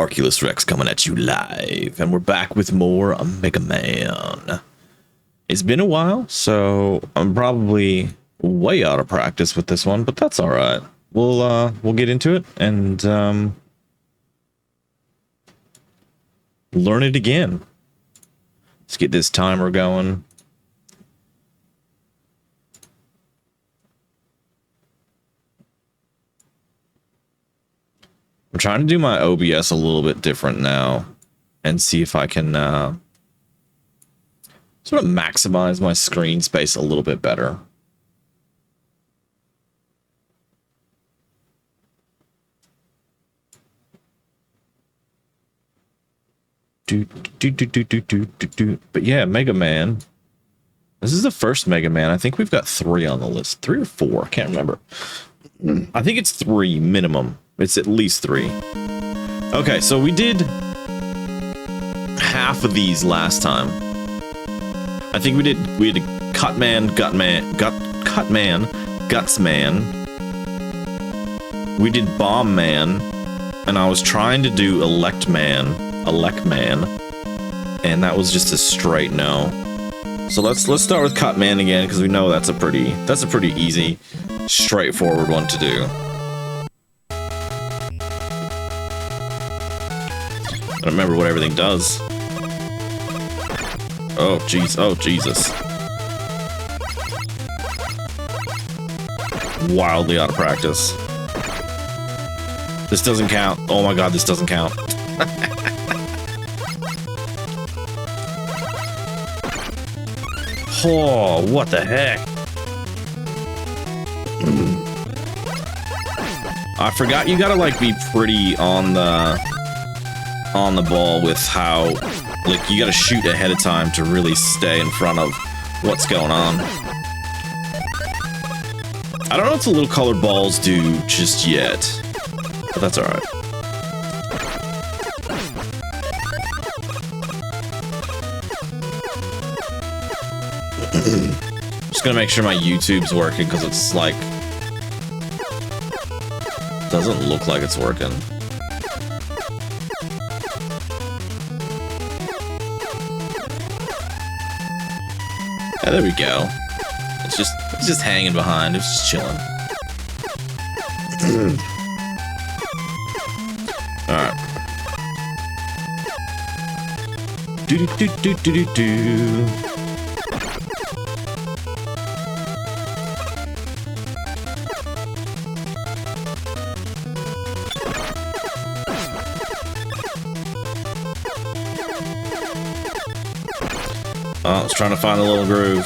Arculus Rex coming at you live, and we're back with more Mega Man. It's been a while, so I'm probably way out of practice with this one, but that's all right. We'll get into it and learn it again. Let's get this timer going. I'm trying to do my OBS a little bit different now and see if I can sort of maximize my screen space a little bit better. But yeah, Mega Man. This is the first Mega Man. I think we've got 3 on the list. 3 or 4. I can't remember. I think it's 3 minimum. It's at least 3. Okay, so we did half of these last time. I think we had Cutman, Cutman, Gutsman. We did Bomb Man, and I was trying to do Elect Man, and that was just a straight no. So let's start with Cutman again, because we know that's a pretty easy, straightforward one to do. I don't remember what everything does. Oh, jeez. Oh, Jesus. Wildly out of practice. This doesn't count. Oh my god, this doesn't count. Oh, what the heck? I forgot you gotta, like, be pretty on the ball with how, like, you gotta shoot ahead of time to really stay in front of what's going on. I don't know what the little colored balls do just yet, but that's alright. Just gonna make sure my YouTube's working, because it's like, doesn't look like it's working. Yeah, there we go. It's just hanging behind. It's just chilling. All right. Do do do do do do. Oh, I was trying to find a little groove.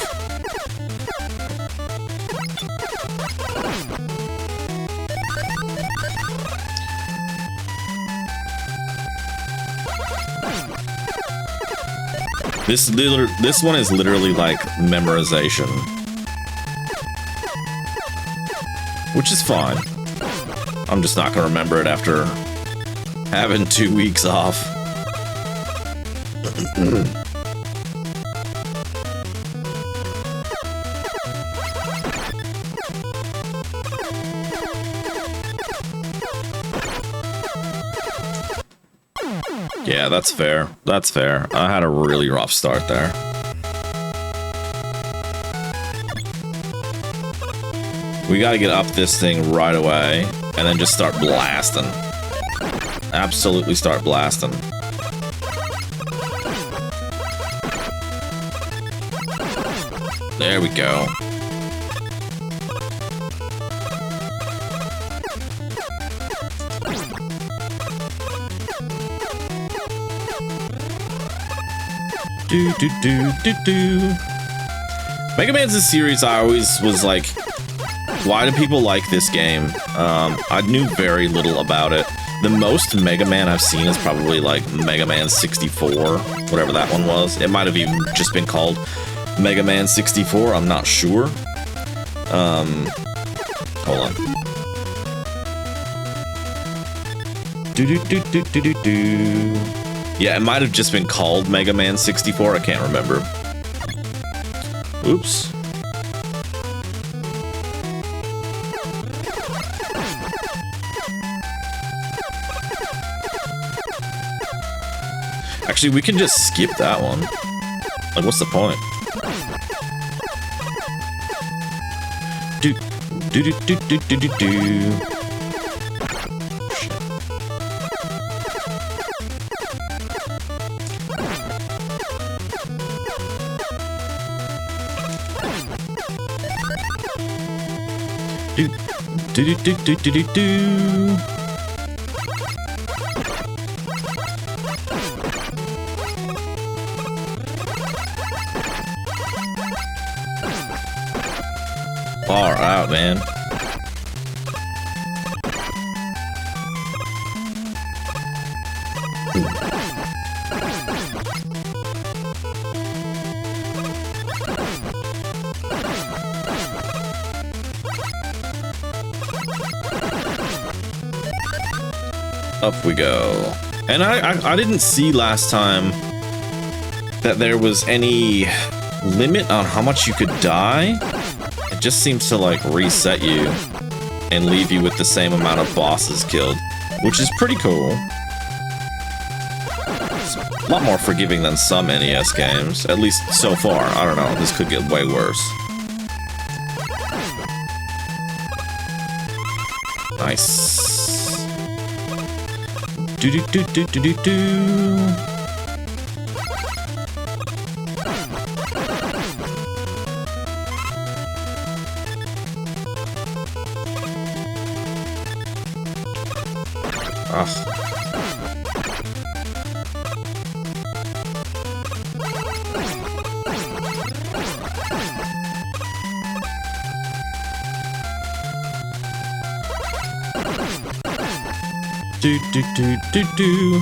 This one is literally like memorization, which is fine. I'm just not gonna remember it after having 2 weeks off. Yeah, that's fair. That's fair. I had a really rough start there. We gotta get up this thing right away, and then just start blasting. Absolutely start blasting. There we go. Do do do do do. Mega Man's a series I always was like, why do people like this game? I knew very little about it. The most Mega Man I've seen is probably like Mega Man 64, whatever that one was. It might have even just been called Mega Man 64, I'm not sure. Hold on. Do do do do do do do. Yeah, it might have just been called Mega Man 64. I can't remember. Oops. Actually, we can just skip that one. Like, what's the point? Do do do do do do do do. Do do do do do do do. Far out, man. Up we go. And I didn't see last time that there was any limit on how much you could die. It just seems to like reset you and leave you with the same amount of bosses killed, which is pretty cool. It's a lot more forgiving than some NES games, at least so far. I don't know, this could get way worse. Nice. Do do do do do do do. Do do do do do.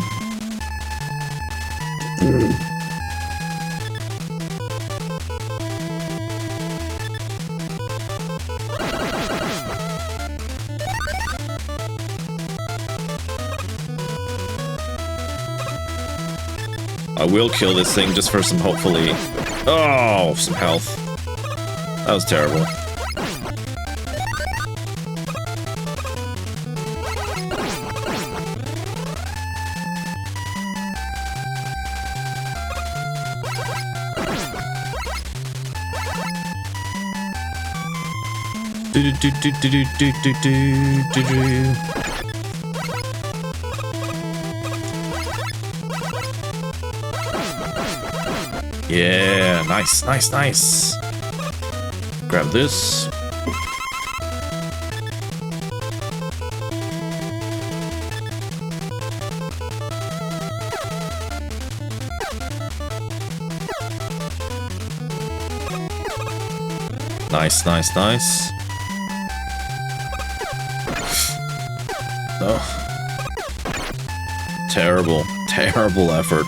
I will kill this thing just for some, hopefully. Oh, some health. That was terrible. Do do do do do do do do do do. Yeah, nice, nice, nice. Grab this. Nice, nice, nice. Oh. Terrible, terrible effort.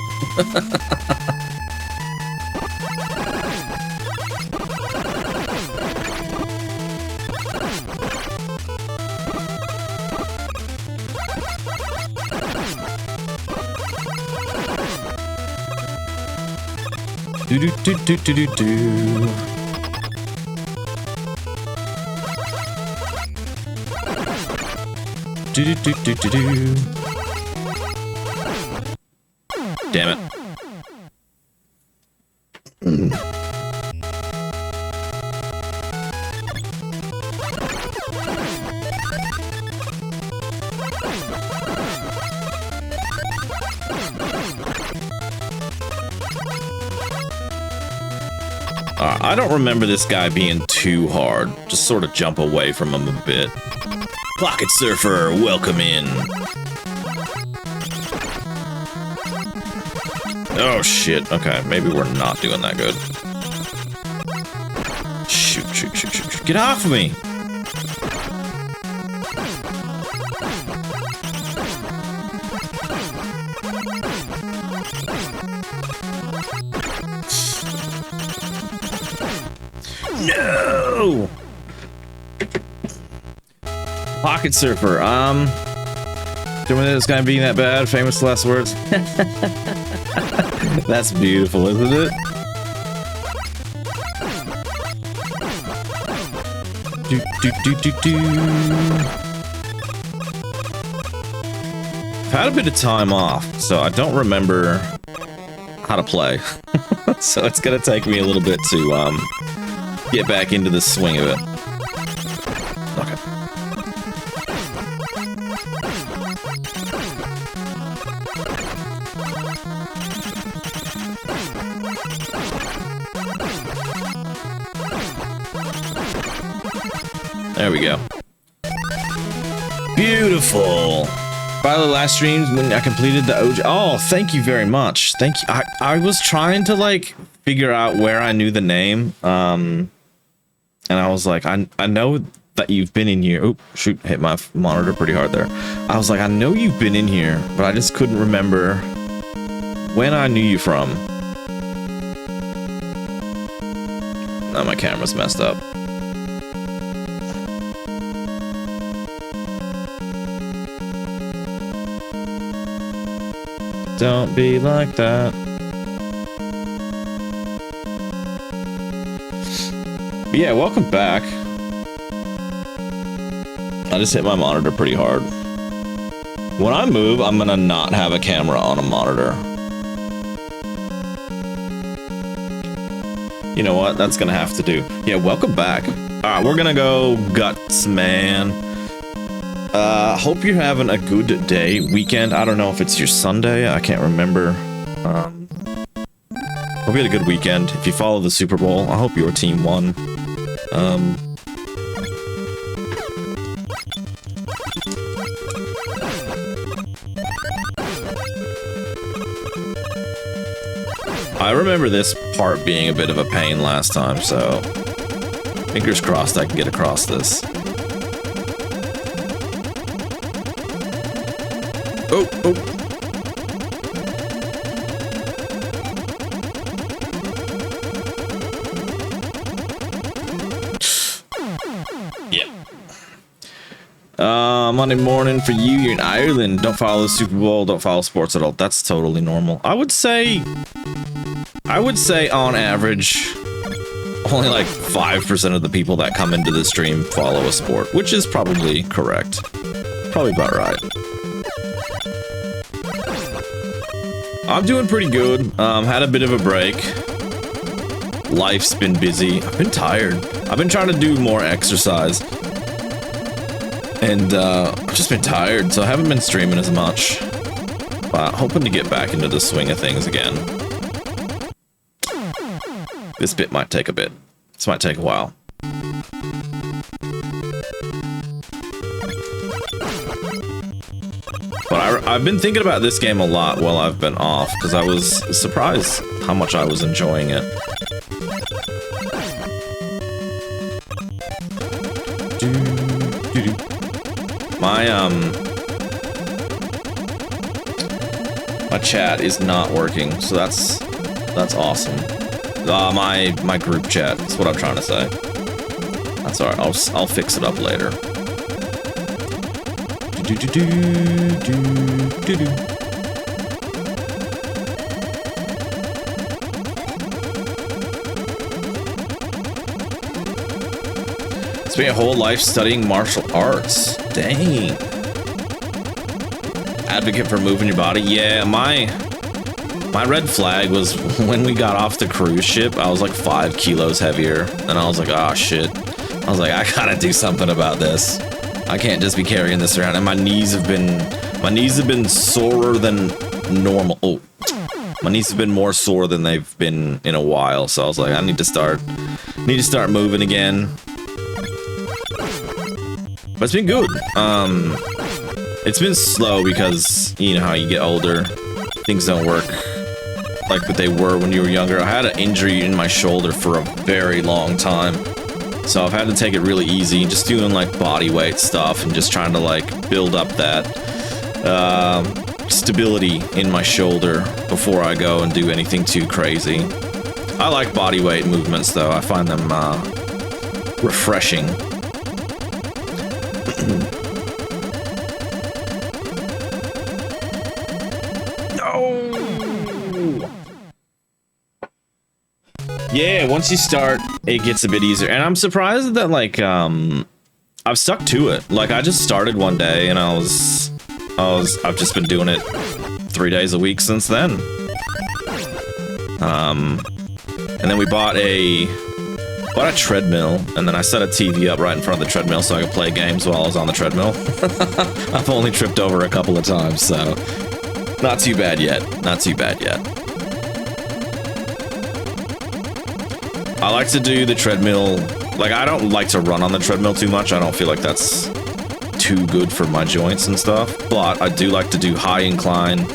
Do do do do do do do. Do do do do do do. Damn it. I don't remember this guy being too hard. Just sort of jump away from him a bit. Pocket Surfer, welcome in. Oh shit, okay, maybe we're not doing that good. Shoot, shoot, shoot, shoot, shoot. Get off of me! No! Pocket Surfer, doing this guy being that bad, famous last words. That's beautiful, isn't it? Do do do do do. I've had a bit of time off, so I don't remember how to play. So it's gonna take me a little bit to get back into the swing of it. Okay. There we go. Beautiful. By the last streams when I completed the OG. Oh, thank you very much. Thank you. I was trying to like figure out where I knew the name. And I was like, I know that you've been in here. Oh, shoot, hit my monitor pretty hard there. I was like, I know you've been in here, but I just couldn't remember when I knew you from. Now my camera's messed up. Don't be like that. But yeah, welcome back. I just hit my monitor pretty hard. When I move, I'm gonna not have a camera on a monitor. You know what? That's gonna have to do. Yeah, welcome back. Alright, we're gonna go Guts, man. Hope you're having a good day, weekend. I don't know if it's your Sunday. I can't remember. Hope you had a good weekend. If you follow the Super Bowl, I hope your team won. I remember this part being a bit of a pain last time, so fingers crossed I can get across this. Oh, oh. Yeah. Monday morning for you. You're in Ireland. Don't follow the Super Bowl. Don't follow sports at all. That's totally normal. I would say on average, only like 5% of the people that come into the stream follow a sport, which is probably correct. Probably about right. I'm doing pretty good. Had a bit of a break. Life's been busy. I've been tired. I've been trying to do more exercise. And I've just been tired, so I haven't been streaming as much. But hoping to get back into the swing of things again. This bit might take a bit. This might take a while. But I've been thinking about this game a lot while I've been off, because I was surprised how much I was enjoying it. My chat is not working, so that's awesome. My group chat, that's what I'm trying to say. That's alright, I'll fix it up later. Spent your whole life studying martial arts. Dang. Advocate for moving your body. Yeah, my red flag was when we got off the cruise ship, I was like 5 kilos heavier. And I was like, oh shit. I was like, I gotta do something about this. I can't just be carrying this around. And my knees have been sorer than normal. Oh, my knees have been more sore than they've been in a while. So I was like, I need to start moving again. But it's been good. It's been slow because, you know how you get older, things don't work like what they were when you were younger. I had an injury in my shoulder for a very long time. So I've had to take it really easy, just doing like body weight stuff and just trying to like build up that stability in my shoulder before I go and do anything too crazy. I like body weight movements though. I find them refreshing. Yeah, once you start, it gets a bit easier. And I'm surprised that, like, I've stuck to it. Like, I just started one day, and I've just been doing it 3 days a week since then. And then we bought a treadmill, and then I set a TV up right in front of the treadmill so I could play games while I was on the treadmill. I've only tripped over a couple of times, so not too bad yet. Not too bad yet. I like to do the treadmill. Like, I don't like to run on the treadmill too much. I don't feel like that's too good for my joints and stuff. But I do like to do high incline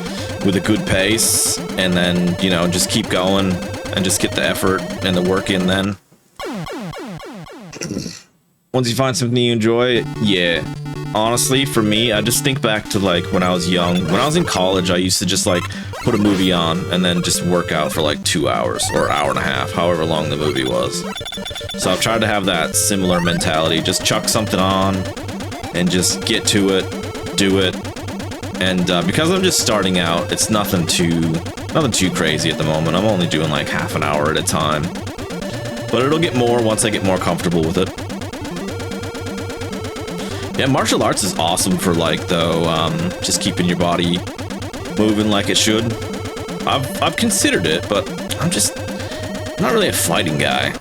with a good pace, and then, you know, just keep going and just get the effort and the work in then. Once you find something you enjoy, yeah. Honestly, for me, I just think back to, like, when I was young. When I was in college, I used to just, like, put a movie on and then just work out for, like, 2 hours or an hour and a half, however long the movie was. So I've tried to have that similar mentality. Just chuck something on and just get to it, do it. And because I'm just starting out, it's nothing too crazy at the moment. I'm only doing, like, half an hour at a time. But it'll get more once I get more comfortable with it. Yeah, martial arts is awesome for, like, though, just keeping your body moving like it should. I've considered it, but I'm not really a fighting guy.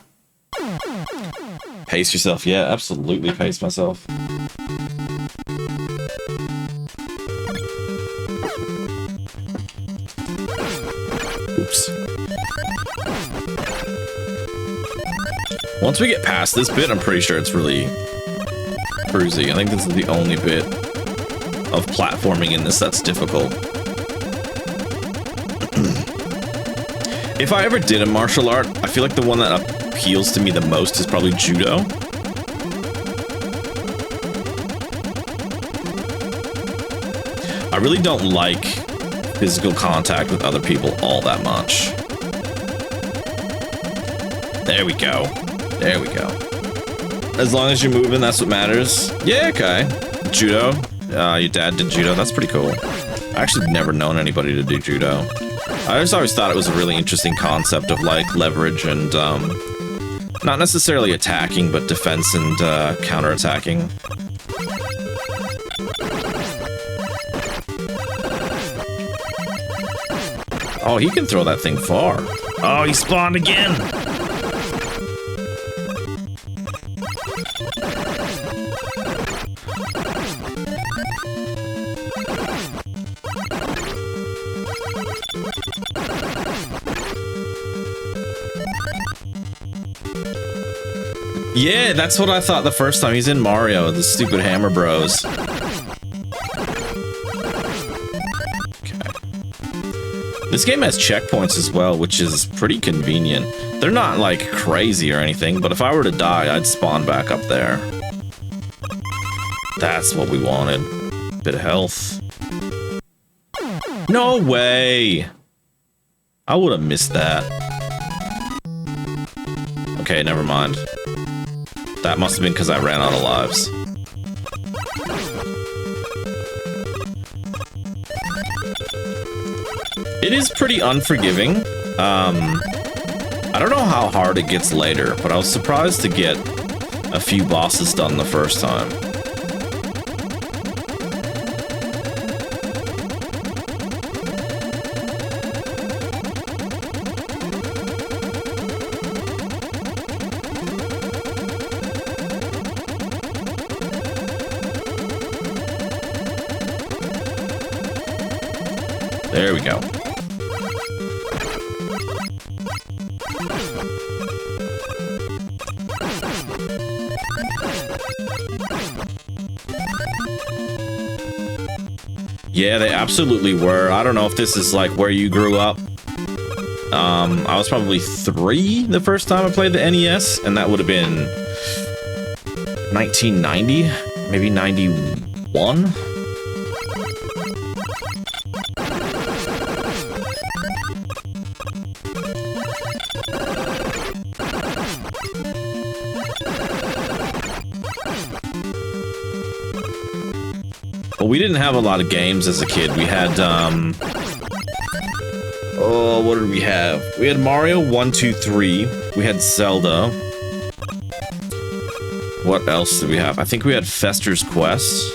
Pace yourself. Yeah, absolutely pace myself. Oops. Once we get past this bit, I'm pretty sure it's really cruisy. I think this is the only bit of platforming in this that's difficult. If I ever did a martial art, I feel like the one that appeals to me the most is probably judo. I really don't like physical contact with other people all that much. There we go. There we go. As long as you're moving, that's what matters. Yeah, okay. Judo. Your dad did judo. That's pretty cool. I actually never known anybody to do judo. I just always thought it was a really interesting concept of, like, leverage and, not necessarily attacking, but defense and, counterattacking. Oh, he can throw that thing far. Oh, he spawned again! Yeah, that's what I thought the first time. He's in Mario, the stupid Hammer Bros. Okay. This game has checkpoints as well, which is pretty convenient. They're not, like, crazy or anything, but if I were to die, I'd spawn back up there. That's what we wanted. Bit of health. No way! I would have missed that. Okay, never mind. That must have been because I ran out of lives. It is pretty unforgiving. I don't know how hard it gets later, but I was surprised to get a few bosses done the first time. There we go. Yeah, they absolutely were. I don't know if this is like where you grew up. I was probably 3 the first time I played the NES, and that would have been 1990, maybe 91. Well, we didn't have a lot of games as a kid. We had, oh, what did we have? We had Mario 1, 2, 3. We had Zelda. What else did we have? I think we had Fester's Quest.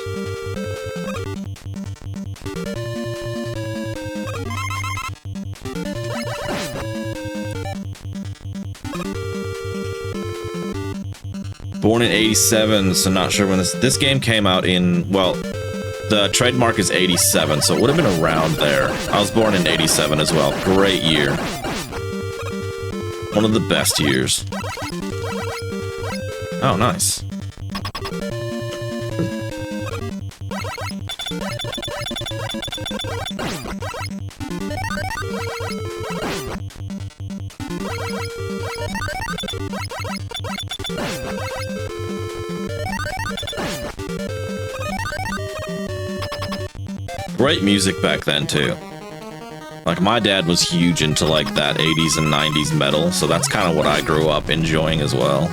Born in 87, so not sure when this game came out in, well, the trademark is 87, so it would have been around there. I was born in 87 as well. Great year. One of the best years. Oh, nice. Great music back then, too. Like, my dad was huge into, like, that 80s and 90s metal, so that's kind of what I grew up enjoying as well.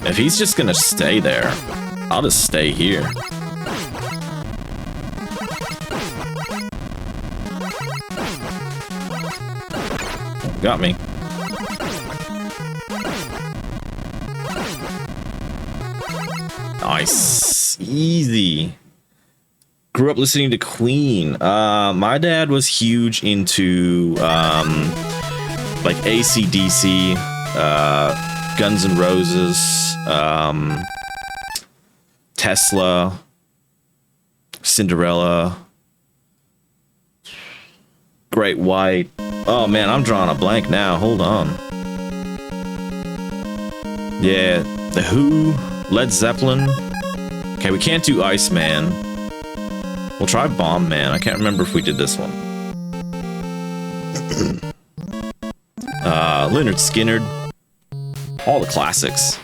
If he's just gonna stay there, I'll just stay here. Got me. Nice. Easy. Grew up listening to Queen. My dad was huge into like AC/DC, Guns N' Roses, Tesla, Cinderella, Great White. Oh man, I'm drawing a blank now. Hold on. Yeah, The Who, Led Zeppelin. Okay, we can't do Iceman. We'll try Bomb Man. I can't remember if we did this one. Lynyrd Skynyrd. All the classics.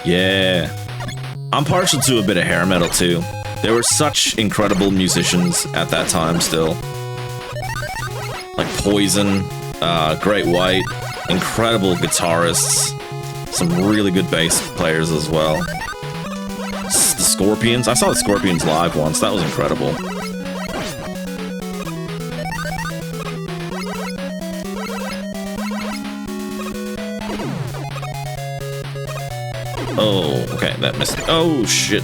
Yeah. I'm partial to a bit of hair metal too. There were such incredible musicians at that time still. Like Poison, Great White, incredible guitarists, some really good bass players as well. The Scorpions, I saw the Scorpions live once, that was incredible. Oh, okay, that missed. Oh, shit.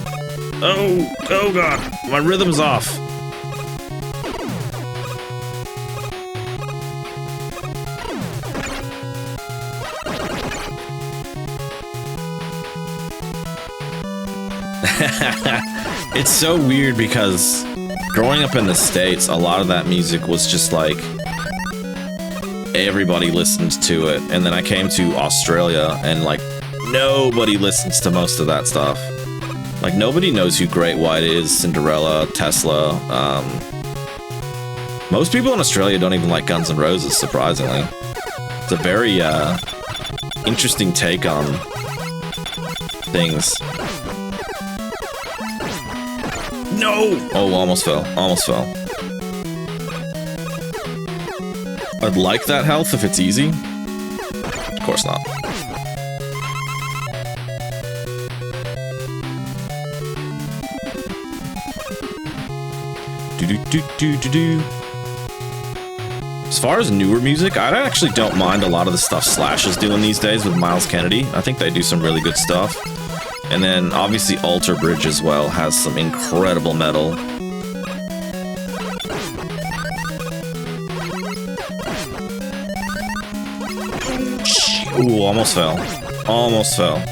Oh god, my rhythm's off. It's so weird because growing up in the States, a lot of that music was just like everybody listened to it, and then I came to Australia and like nobody listens to most of that stuff. Like nobody knows who Great White is, Cinderella, Tesla. Most people in Australia don't even like Guns N' Roses, surprisingly. It's a very interesting take on things. No! Oh, almost fell. Almost fell. I'd like that health if it's easy. Of course not. Do-do-do-do-do-do. As far as newer music, I actually don't mind a lot of the stuff Slash is doing these days with Miles Kennedy. I think they do some really good stuff. And then, obviously, Alter Bridge as well has some incredible metal. Ooh, almost fell. Almost fell.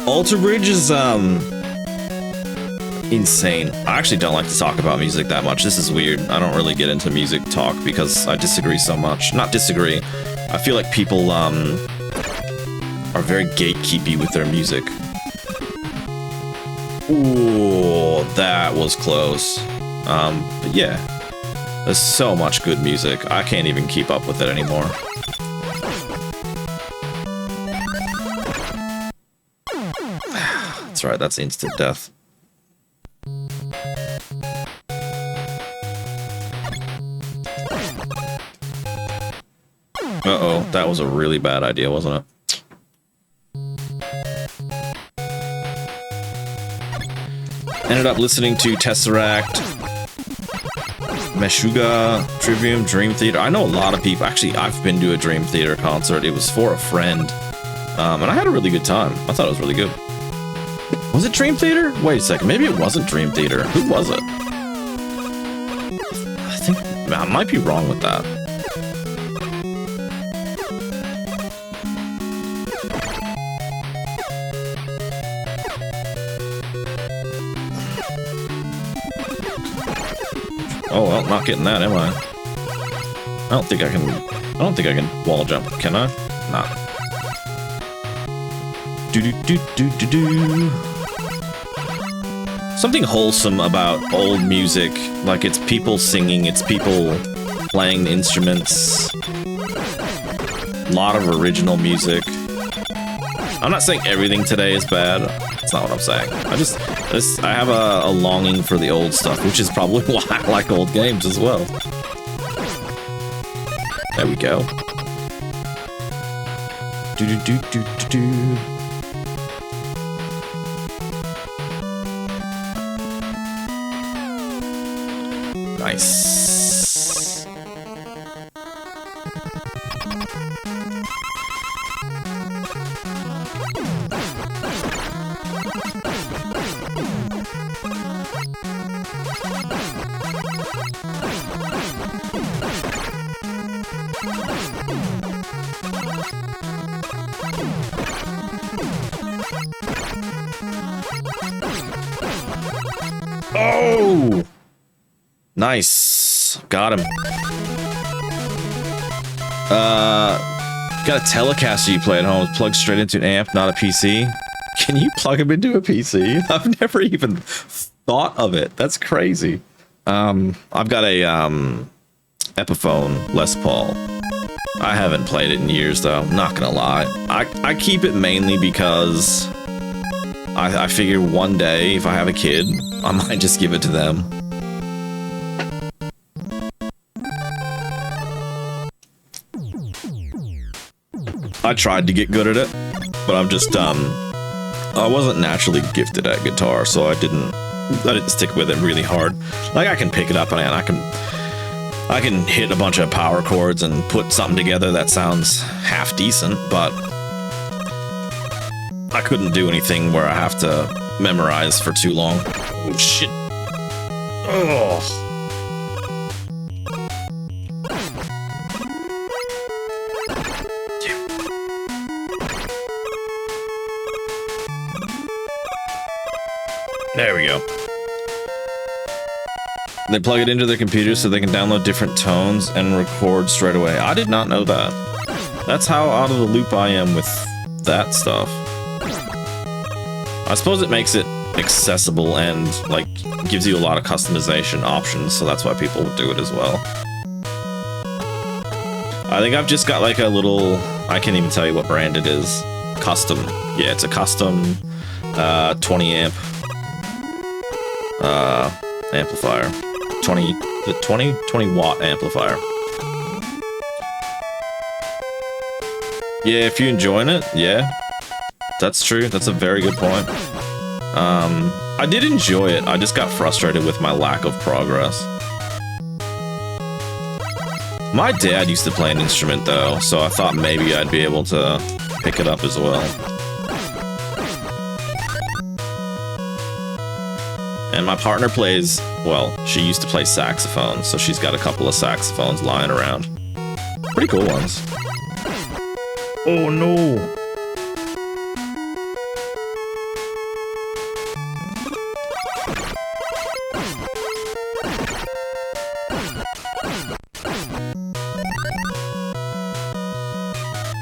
Alter Bridge is, insane. I actually don't like to talk about music that much. This is weird. I don't really get into music talk because I disagree so much. Not disagree. I feel like people, are very gatekeepy with their music. Ooh, that was close. But yeah. There's so much good music. I can't even keep up with it anymore. That's right, that's instant death. Uh-oh, that was a really bad idea, wasn't it? Ended up listening to Tesseract, Meshuggah, Trivium, Dream Theater. I know a lot of people. Actually, I've been to a Dream Theater concert. It was for a friend, and I had a really good time. I thought it was really good. Was it Dream Theater? Wait a second. Maybe it wasn't Dream Theater. Who was it? I think I might be wrong with that. Oh well, not getting that, am I? I don't think I can wall jump, can I? Nah. Do. Something wholesome about old music, like it's people singing, it's people playing instruments. A lot of original music. I'm not saying everything today is bad. That's not what I'm saying. I have a longing for the old stuff, which is probably why I like old games as well. There we go. Do. Nice. Oh! Nice. Got him. Got a Telecaster you play at home. It's plugged straight into an amp, not a PC. Can you plug him into a PC? I've never even thought of it. That's crazy. I've got a Epiphone Les Paul. I haven't played it in years though, not gonna lie. I keep it mainly because I figure one day if I have a kid, I might just give it to them. I tried to get good at it, but I'm just I wasn't naturally gifted at guitar, so I didn't stick with it really hard. Like I can pick it up and I can hit a bunch of power chords and put something together that sounds half decent, but I couldn't do anything where I have to memorize for too long. Oh shit. Oh. There we go. They plug it into their computer so they can download different tones and record straight away. I did not know that. That's how out of the loop I am with that stuff. I suppose it makes it accessible and like gives you a lot of customization options, so that's why people would do it as well. I think I've just got like a little, I can't even tell you what brand it is. Custom. Yeah, it's a custom 20 amp amplifier. 20 watt amplifier. Yeah, if you're enjoying it, yeah. That's true. That's a very good point. I did enjoy it. I just got frustrated with my lack of progress. My dad used to play an instrument though, so I thought maybe I'd be able to pick it up as well. And my partner plays, well, she used to play saxophone, so she's got a couple of saxophones lying around. Pretty cool ones. Oh no!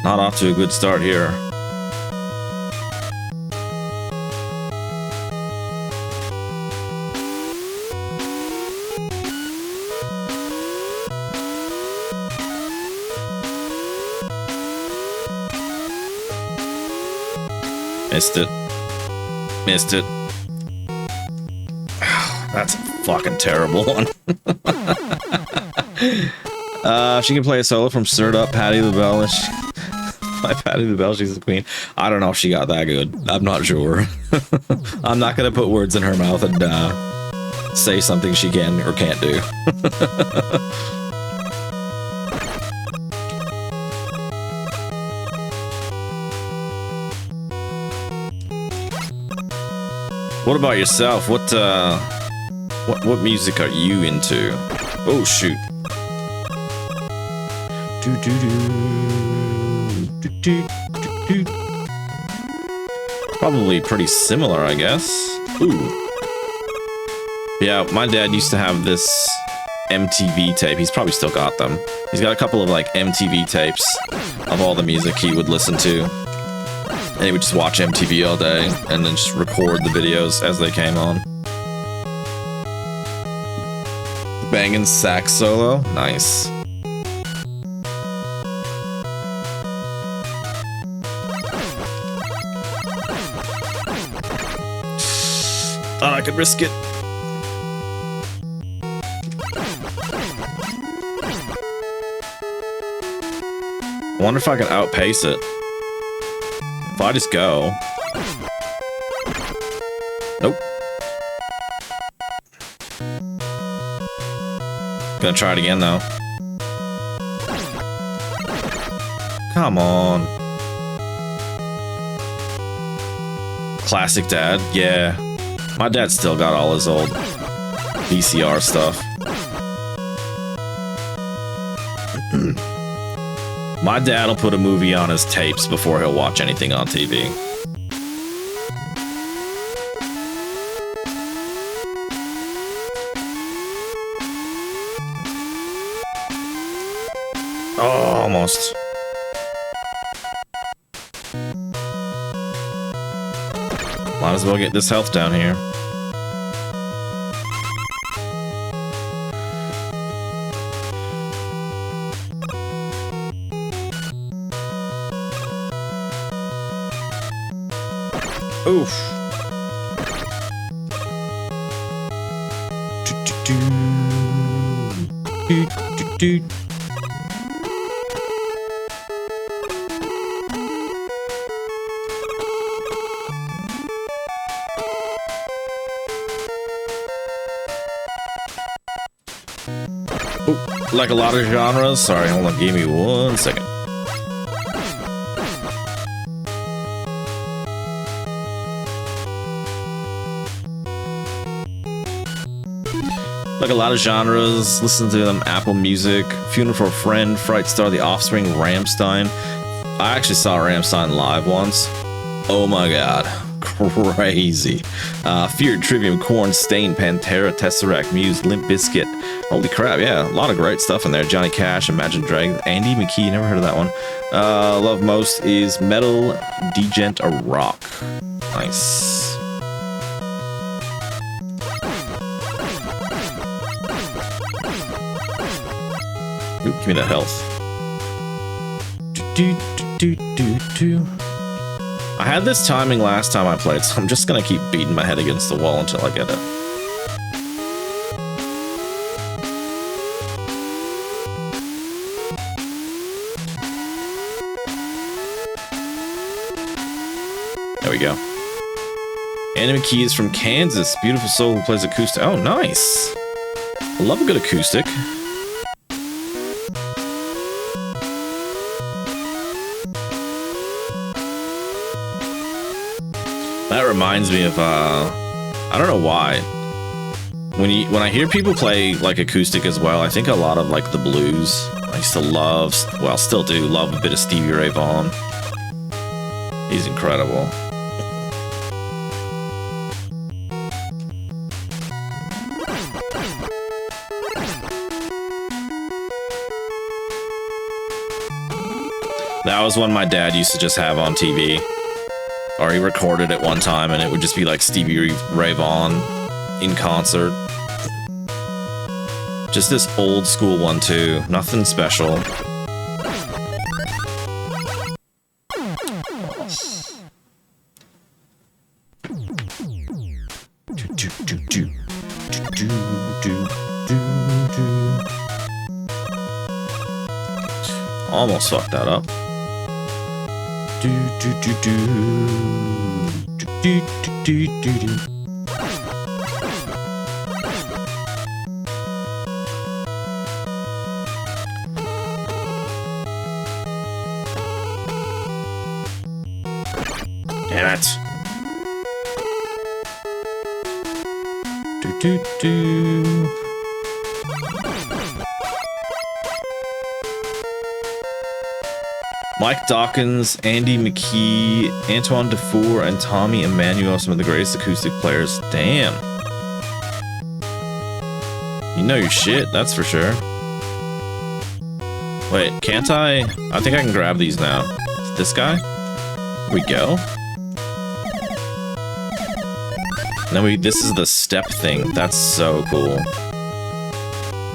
Not off to a good start here. Missed it. Missed it. That's a fucking terrible one. She can play a solo from Stirred Up, Patti LaBelle. By Patti LaBelle, she's the queen. I don't know if she got that good. I'm not sure. I'm not gonna put words in her mouth and say something she can or can't do. What about yourself? What music are you into? Oh shoot. Probably pretty similar, I guess. Ooh. Yeah, my dad used to have this MTV tape. He's probably still got them. He's got a couple of like MTV tapes of all the music he would listen to. And he would just watch MTV all day and then just record the videos as they came on. Banging sax solo. Nice. Thought I could risk it. I wonder if I can outpace it. If I just go. Nope. Gonna try it again though. Come on. Classic dad, yeah. My dad still got all his old VCR stuff. My dad will put a movie on his tapes before he'll watch anything on TV. Oh, almost. Might as well get this health down here. Oof. Ooh, like a lot of genres. Sorry, hold on, give me 1 second. Like a lot of genres, listen to them. Apple Music, Funeral for a Friend, Fright Star, The Offspring, Rammstein. I actually saw Rammstein live once. Oh my god, crazy. Fear, Trivium, Korn, Stain, Pantera, Tesseract, Muse, Limp Bizkit. Holy crap, yeah, a lot of great stuff in there. Johnny Cash, Imagine Dragons, Andy McKee, never heard of that one. Love most is Metal, Degent, or Rock. Nice. Ooh, give me that health. I had this timing last time I played, so I'm just gonna keep beating my head against the wall until I get it. There we go. Andy McKee is from Kansas. Beautiful soul who plays acoustic. Oh, nice. I love a good acoustic. That reminds me of, I don't know why. When I hear people play, like, acoustic as well, I think a lot of, like, the blues. I used to love, well, still do love a bit of Stevie Ray Vaughan. He's incredible. That was one my dad used to just have on TV. Or he recorded it one time and it would just be like Stevie Ray Vaughan in concert. Just this old school one too. Nothing special. Almost fucked that up. Do do do do do do do do do. Damn it. Do do do. Mike Dawkins, Andy McKee, Antoine Dufour, and Tommy Emmanuel, some of the greatest acoustic players. Damn. You know your shit, that's for sure. Wait, can't I? I think I can grab these now. This guy? Here we go. And then this is the step thing. That's so cool.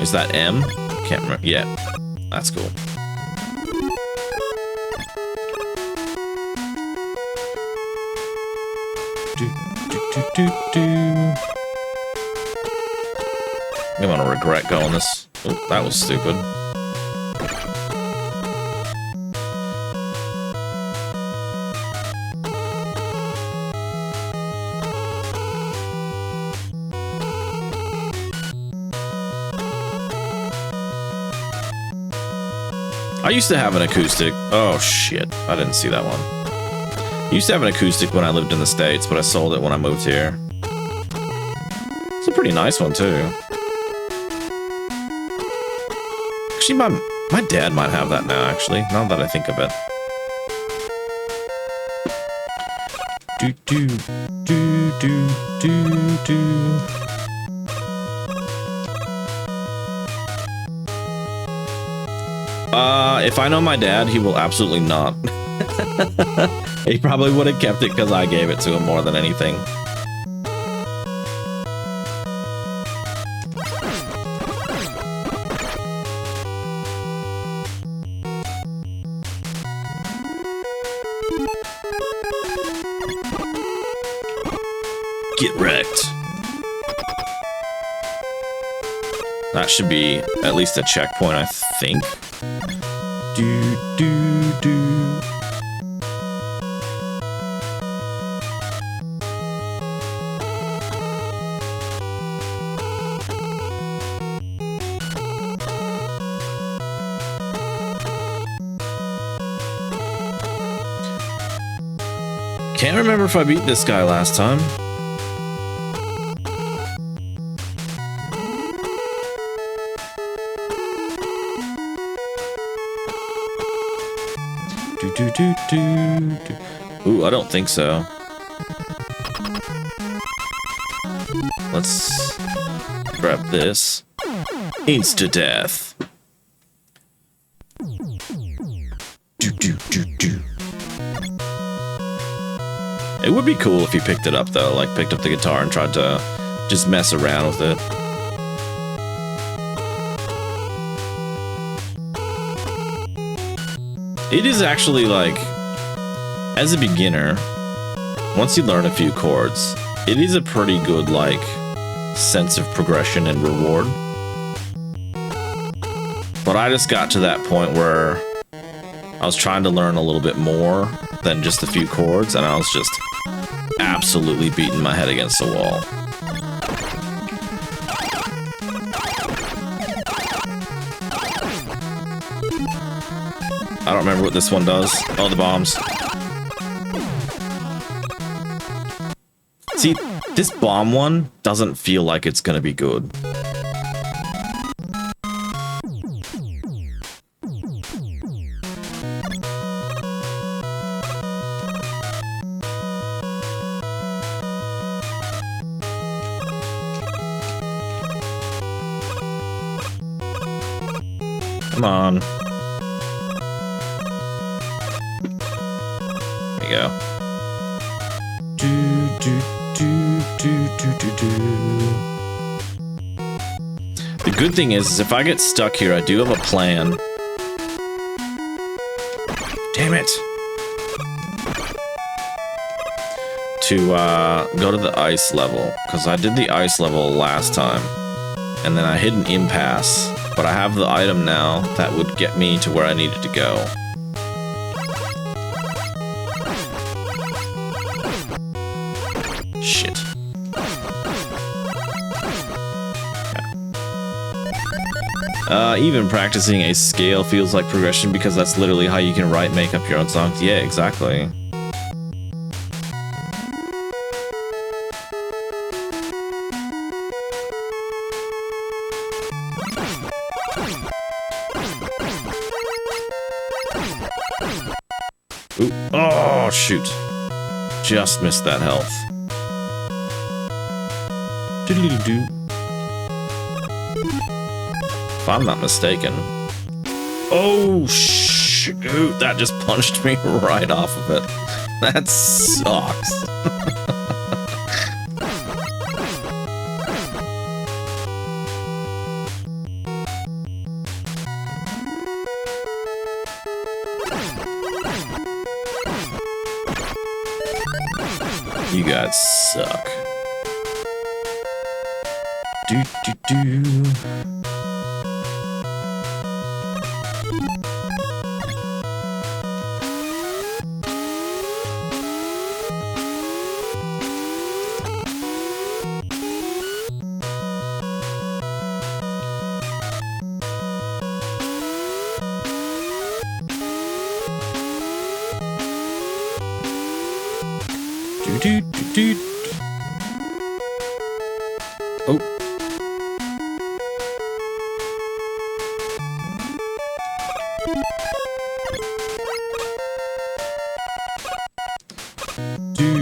Is that M? Can't remember. Yeah, that's cool. Do, do, do, do, do. I'm gonna regret going this. Oh, that was stupid. I used to have an acoustic. Oh shit, I didn't see that one. I used to have an acoustic when I lived in the States, but I sold it when I moved here. It's a pretty nice one too. Actually, my dad might have that now, actually, now that I think of it. Do do do do do do. If I know my dad, he will absolutely not. He probably would have kept it because I gave it to him more than anything. Get wrecked. That should be at least a checkpoint, I think. Do, do, do. Can't remember if I beat this guy last time. Do, do, do, do. Ooh, I don't think so. Let's grab this. Insta-death. Do, do, do, do. It would be cool if you picked it up, though. Like, picked up the guitar and tried to just mess around with it. It is actually, like, as a beginner, once you learn a few chords, it is a pretty good, like, sense of progression and reward. But I just got to that point where I was trying to learn a little bit more than just a few chords, and I was just absolutely beating my head against the wall. I don't remember what this one does. Oh, the bombs. See, this bomb one doesn't feel like it's gonna be good. Come on. There you go. Do, do, do, do, do, do, do. The good thing is if I get stuck here, I do have a plan. Damn it. To go to the ice level, because I did the ice level last time, and then I hit an impasse, but I have the item now that would get me to where I needed to go. Even practicing a scale feels like progression because that's literally how you can make up your own songs. Yeah, exactly. Ooh. Oh, shoot. Just missed that health. Doodly-doo-doo. If I'm not mistaken. Oh, shoot. That just punched me right off of it. That sucks. You guys suck. Do. Do. Oh. Do.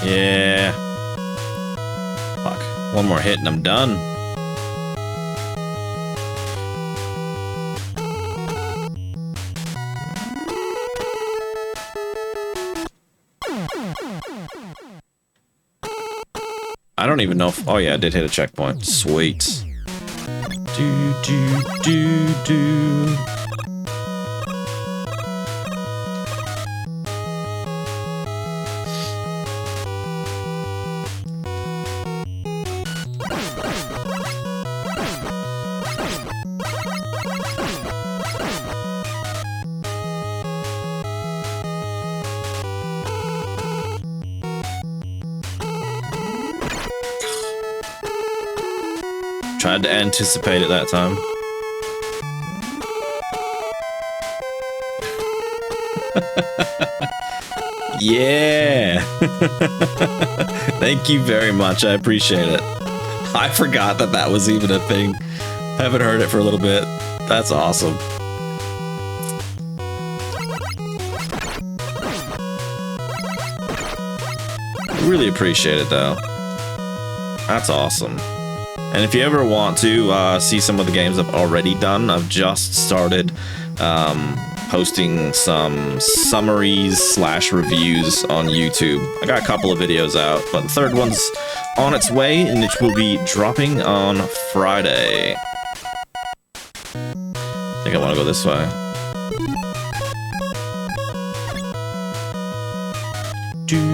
Yeah. Fuck. One more hit and I'm done. I don't even know if... Oh yeah, I did hit a checkpoint. Sweet. Do. Tried to anticipate it that time. Yeah. Thank you very much. I appreciate it. I forgot that that was even a thing. Haven't heard it for a little bit. That's awesome. Really appreciate it though. That's awesome. And if you ever want to see some of the games I've already done, I've just started posting some summaries / reviews on YouTube. I got a couple of videos out, but the third one's on its way, and it will be dropping on Friday. I think I want to go this way. Do.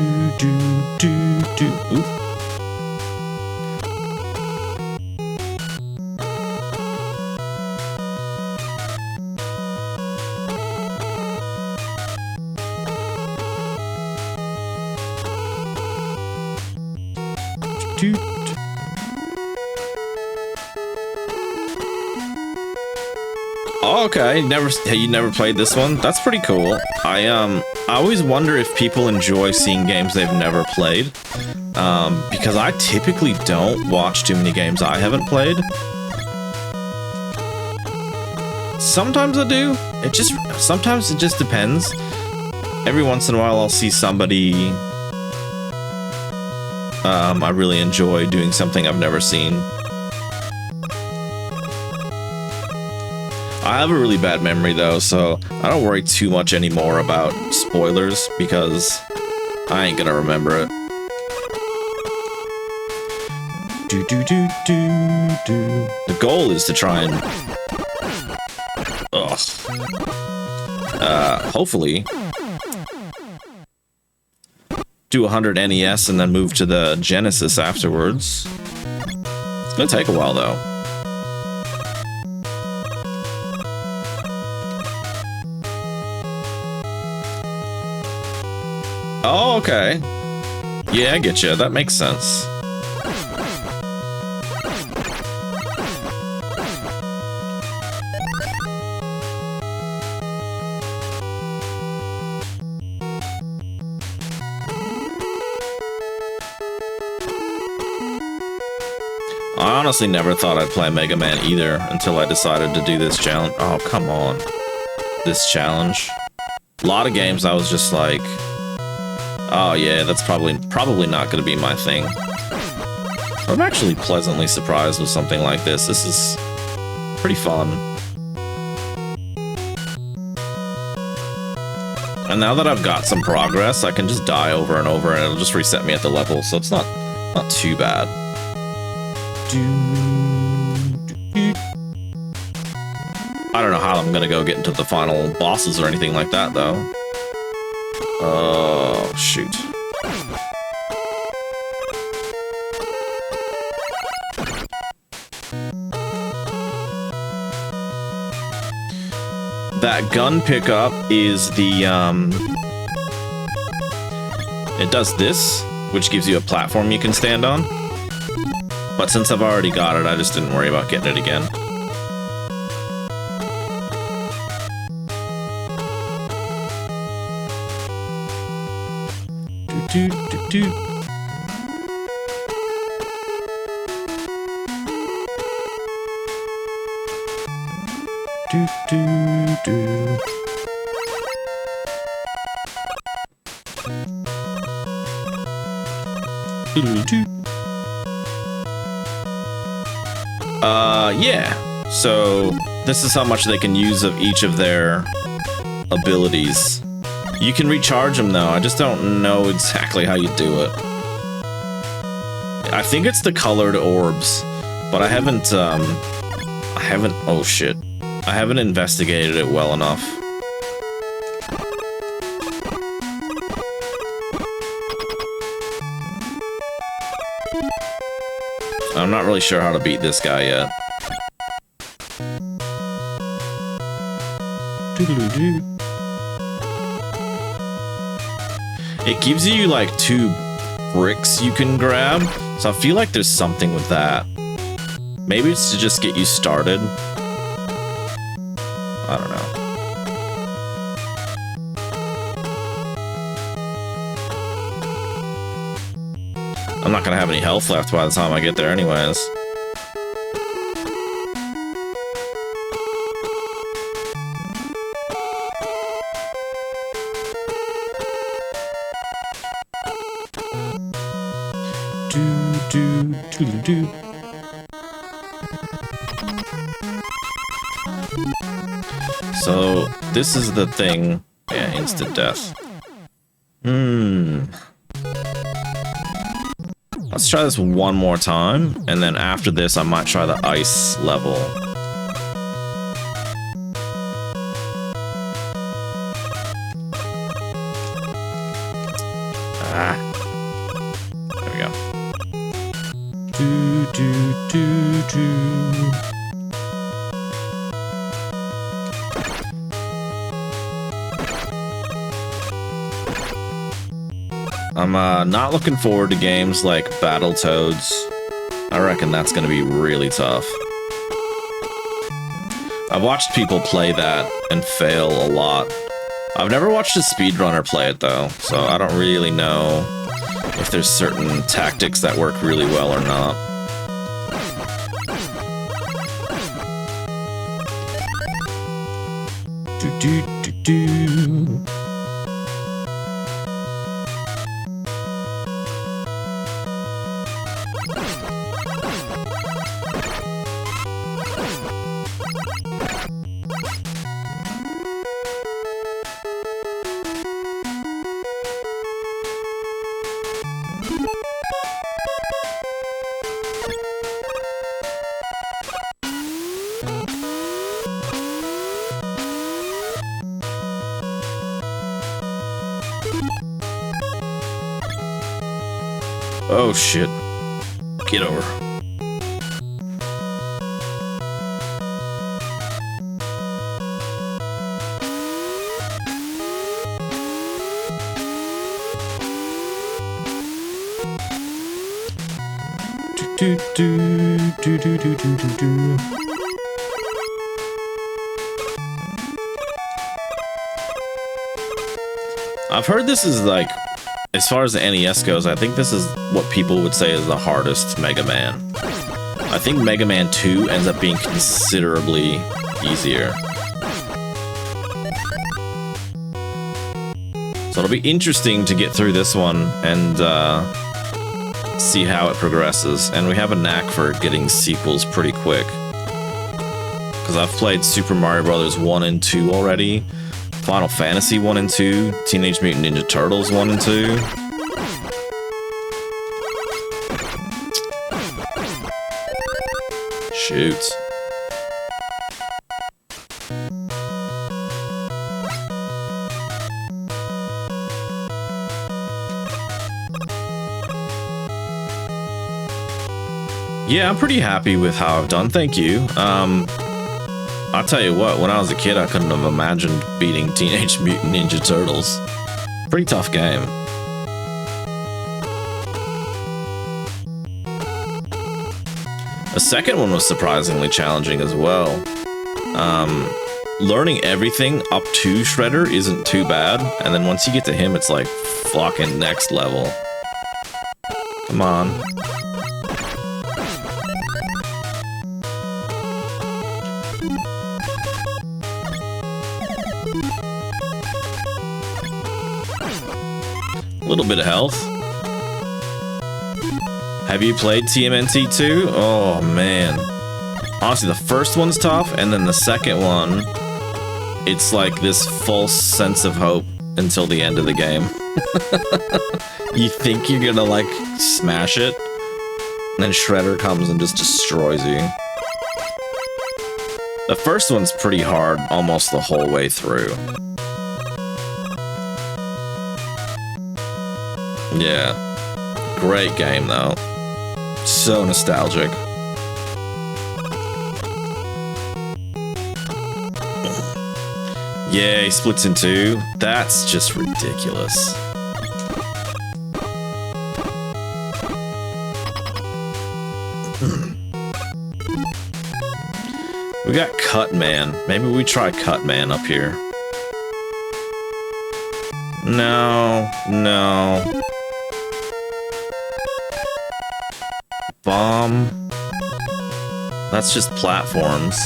Ooh. Oh, okay, you never played this one? That's pretty cool. I always wonder if people enjoy seeing games they've never played, because I typically don't watch too many games I haven't played. Sometimes I do. Sometimes it just depends. Every once in a while I'll see somebody I really enjoy doing something I've never seen. I have a really bad memory though, so I don't worry too much anymore about spoilers because I ain't gonna remember it. Do. The goal is to try and hopefully do 100 NES and then move to the Genesis afterwards. It's gonna take a while though. Oh, okay. Yeah, I get you. That makes sense. I honestly never thought I'd play Mega Man either until I decided to do this challenge. Oh, come on. This challenge. A lot of games I was just like, oh yeah, that's probably not going to be my thing. I'm actually pleasantly surprised with something like this. This is pretty fun. And now that I've got some progress, I can just die over and over and it'll just reset me at the level, so it's not too bad. I don't know how I'm gonna go get into the final bosses or anything like that, though. Oh, shoot. That gun pickup is the, it does this, which gives you a platform you can stand on. But since I've already got it, I just didn't worry about getting it again. Do, do, do, do. Do, do, do. Do, do, do. Yeah. So this is how much they can use of each of their abilities. You can recharge them though. I just don't know exactly how you do it. I think it's the colored orbs, but I haven't, oh shit. I haven't investigated it well enough. I'm not really sure how to beat this guy yet. It gives you like 2 bricks you can grab, so I feel like there's something with that. Maybe it's to just get you started. I don't know. I'm not gonna have any health left by the time I get there anyways. Do. So this is the thing. Yeah, instant death. Let's try this one more time, and then after this I might try the ice level. There we go. Do, do, do, do. I'm not looking forward to games like Battletoads. I reckon that's going to be really tough. I've watched people play that and fail a lot. I've never watched a speedrunner play it though, so I don't really know if there's certain tactics that work really well or not. Do do do do. Oh shit. Get over. do do do do do do do do. I've heard this is like, as far as the NES goes, I think this is what people would say is the hardest Mega Man. I think Mega Man 2 ends up being considerably easier. So it'll be interesting to get through this one and see how it progresses. And we have a knack for getting sequels pretty quick. Because I've played Super Mario Bros. 1 and 2 already. Final Fantasy 1 and 2, Teenage Mutant Ninja Turtles 1 and 2. Shoot. Yeah, I'm pretty happy with how I've done, thank you. I'll tell you what, when I was a kid, I couldn't have imagined beating Teenage Mutant Ninja Turtles. Pretty tough game. The second one was surprisingly challenging as well. Learning everything up to Shredder isn't too bad, and then once you get to him, it's like fucking next level. Come on. A little bit of health. Have you played TMNT 2? Oh man. Honestly, the first one's tough, and then the second one, it's like this false sense of hope until the end of the game. You think you're gonna like smash it, and then Shredder comes and just destroys you. The first one's pretty hard almost the whole way through. Yeah, great game though. So nostalgic. Yeah, he splits in two. That's just ridiculous. We got Cut Man. Maybe we try Cut Man up here. No, no. Bomb. That's just platforms.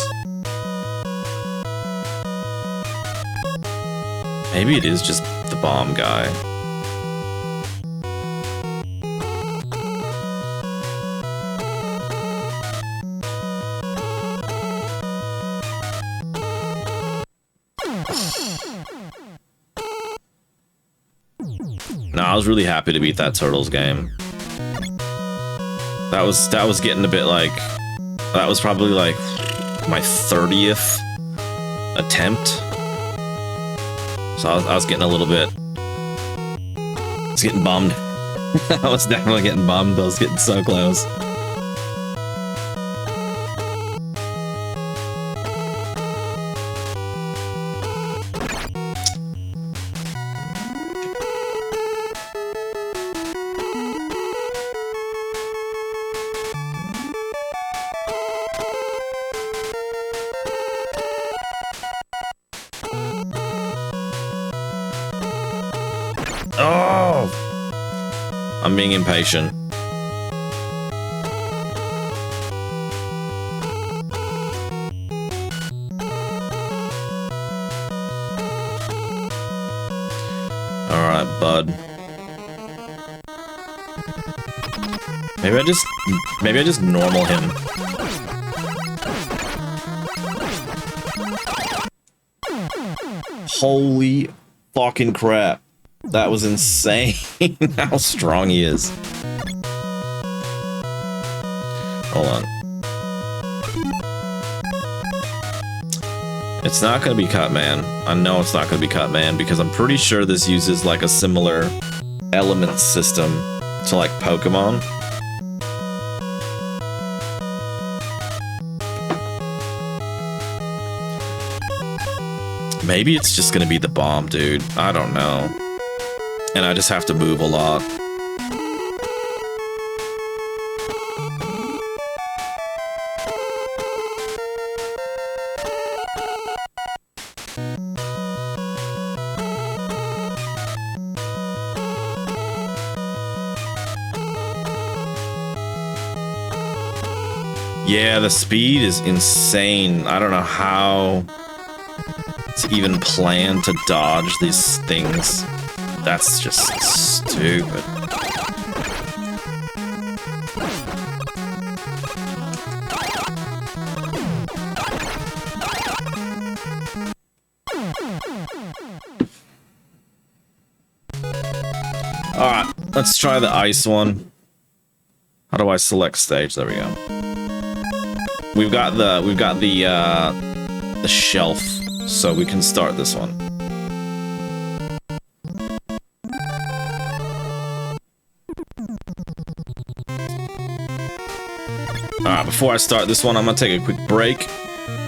Maybe it is just the bomb guy. No, I was really happy to beat that Turtles game. That was getting a bit like, that was probably like my 30th attempt. So I was getting a little bit, I was getting bummed. I was definitely getting bummed. I was getting so close. Oh! I'm being impatient. Alright, bud. Maybe I just normal him. Holy fucking crap. That was insane how strong he is. Hold on. It's not gonna be Cut Man. I know it's not gonna be Cut Man because I'm pretty sure this uses like a similar element system to like Pokemon. Maybe it's just gonna be the bomb, dude. I don't know. And I just have to move a lot. Yeah, the speed is insane. I don't know how it's even planned to dodge these things. That's just stupid. Alright, let's try the ice one. How do I select stage? There we go. We've got the shelf, so we can start this one. Alright, before I start this one, I'm gonna take a quick break.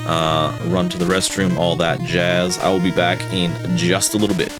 Run to the restroom, all that jazz. I will be back in just a little bit.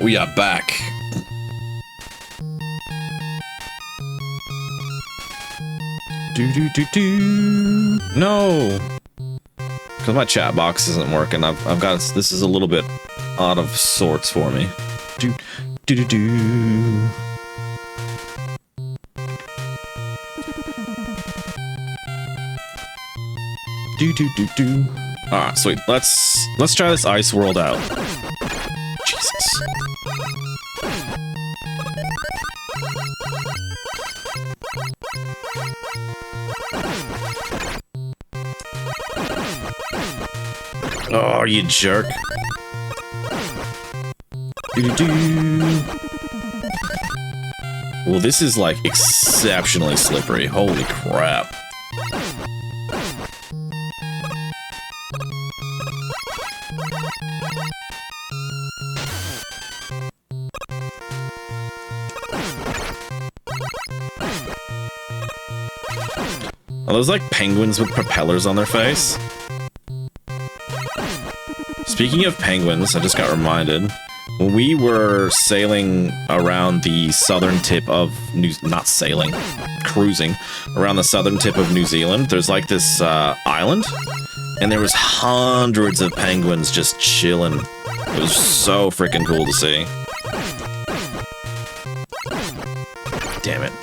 We are back. No, because my chat box isn't working. I've got this is a little bit out of sorts for me. All right, sweet. Let's try this ice world out. Jesus. Oh, you jerk. Doo-doo-doo. Well, this is like exceptionally slippery. Holy crap. Are those like penguins with propellers on their face? Speaking of penguins, I just got reminded. When we were sailing around the southern tip of cruising around the southern tip of New Zealand, there's like this island, and there was hundreds of penguins just chilling. It was so freaking cool to see. Damn it.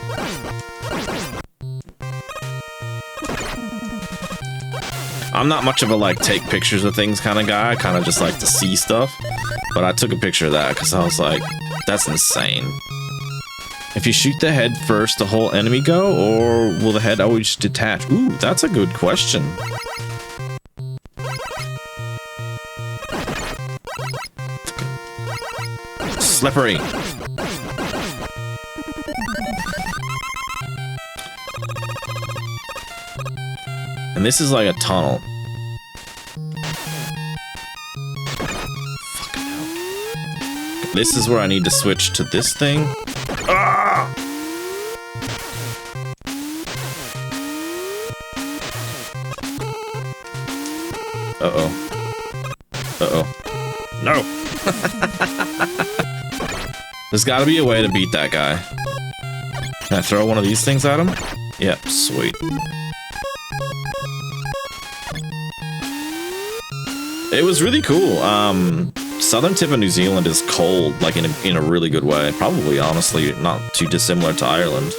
I'm not much of a like take pictures of things kind of guy. I kind of just like to see stuff. But I took a picture of that because I was like, that's insane. If you shoot the head first, the whole enemy go, or will the head always detach? Ooh, that's a good question. Slippery. And this is like a tunnel. Fucking hell. This is where I need to switch to this thing. Ah! Uh-oh. Uh-oh. No! There's gotta be a way to beat that guy. Can I throw one of these things at him? Yep, sweet. It was really cool. Southern tip of New Zealand is cold, like in a really good way. Probably, honestly, not too dissimilar to Ireland.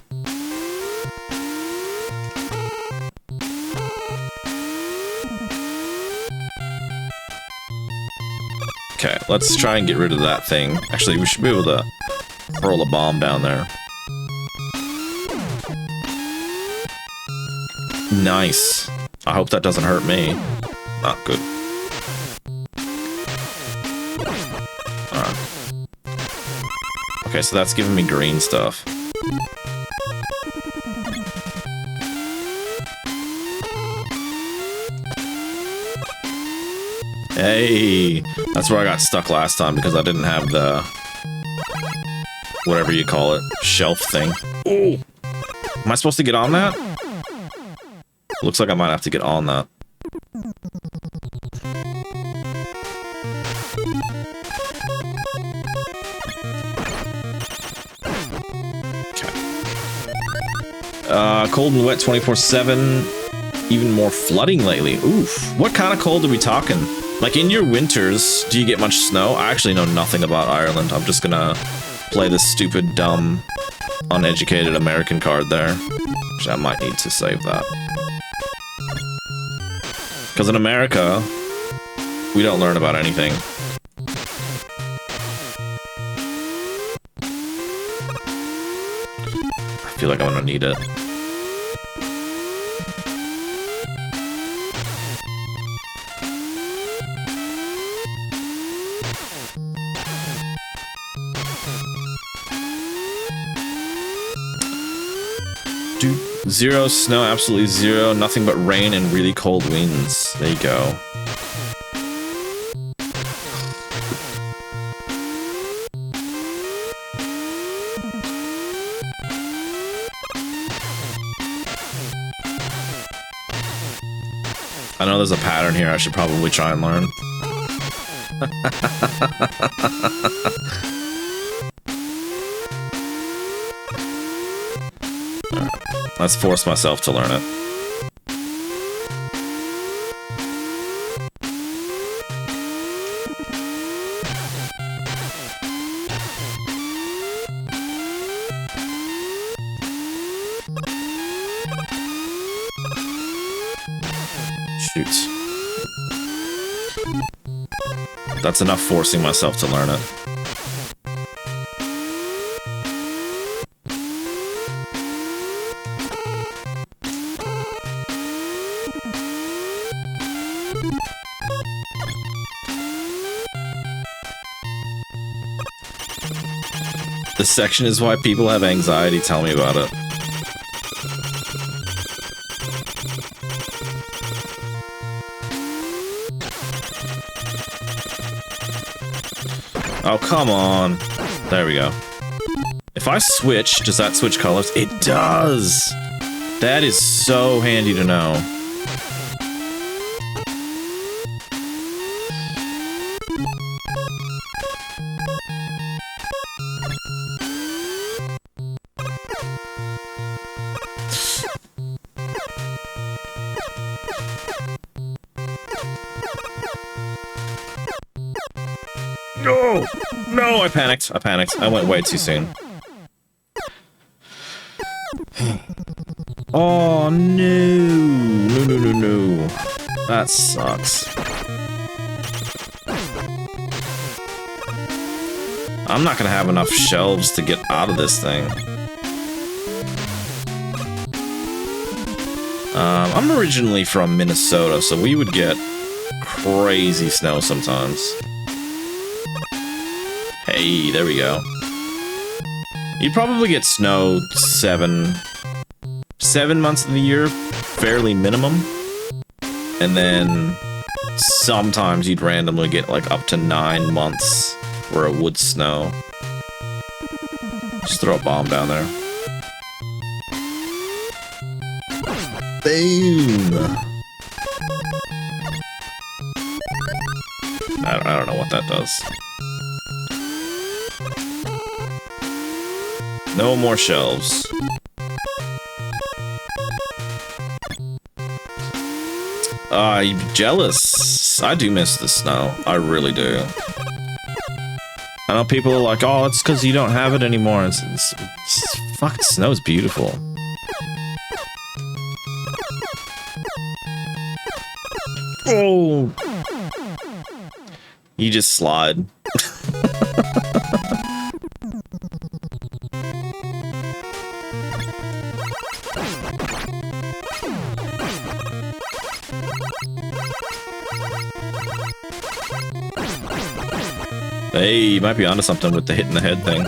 Okay, let's try and get rid of that thing. Actually, we should be able to hurl a bomb down there. Nice. I hope that doesn't hurt me. Not good. Okay, so that's giving me green stuff. Hey! That's where I got stuck last time because I didn't have the... whatever you call it. Shelf thing. Ooh! Am I supposed to get on that? Looks like I might have to get on that. Cold and wet 24/7. Even more flooding lately. Oof. What kind of cold are we talking? Like in your winters, do you get much snow? I actually know nothing about Ireland. I'm just gonna play this stupid, dumb, uneducated American card there. Which I might need to save that. Because in America, we don't learn about anything. I feel like I'm gonna need it. Zero snow, absolutely zero. Nothing but rain and really cold winds. There you go. I know there's a pattern here I should probably try and learn. Let's force myself to learn it. Shoot. That's enough forcing myself to learn it. This section is why people have anxiety. Tell me about it. Oh, come on. There we go. If I switch, does that switch colors? It does! That is so handy to know. No! No, I panicked. I panicked. I went way too soon. Oh, no. No, no, no, no. That sucks. I'm not gonna have enough shelves to get out of this thing. I'm originally from Minnesota, so we would get crazy snow sometimes. Hey, there we go. You'd probably get snow 7 months of the year, fairly minimum. And then sometimes you'd randomly get like up to 9 months where it would snow. Just throw a bomb down there. Boom! I don't know what that does. No more shelves. You'd be jealous. I do miss the snow. I really do. I know people are like, oh, it's because you don't have it anymore. It's fucking snow's beautiful. Oh! You just slide. Hey, you might be onto something with the hit in the head thing.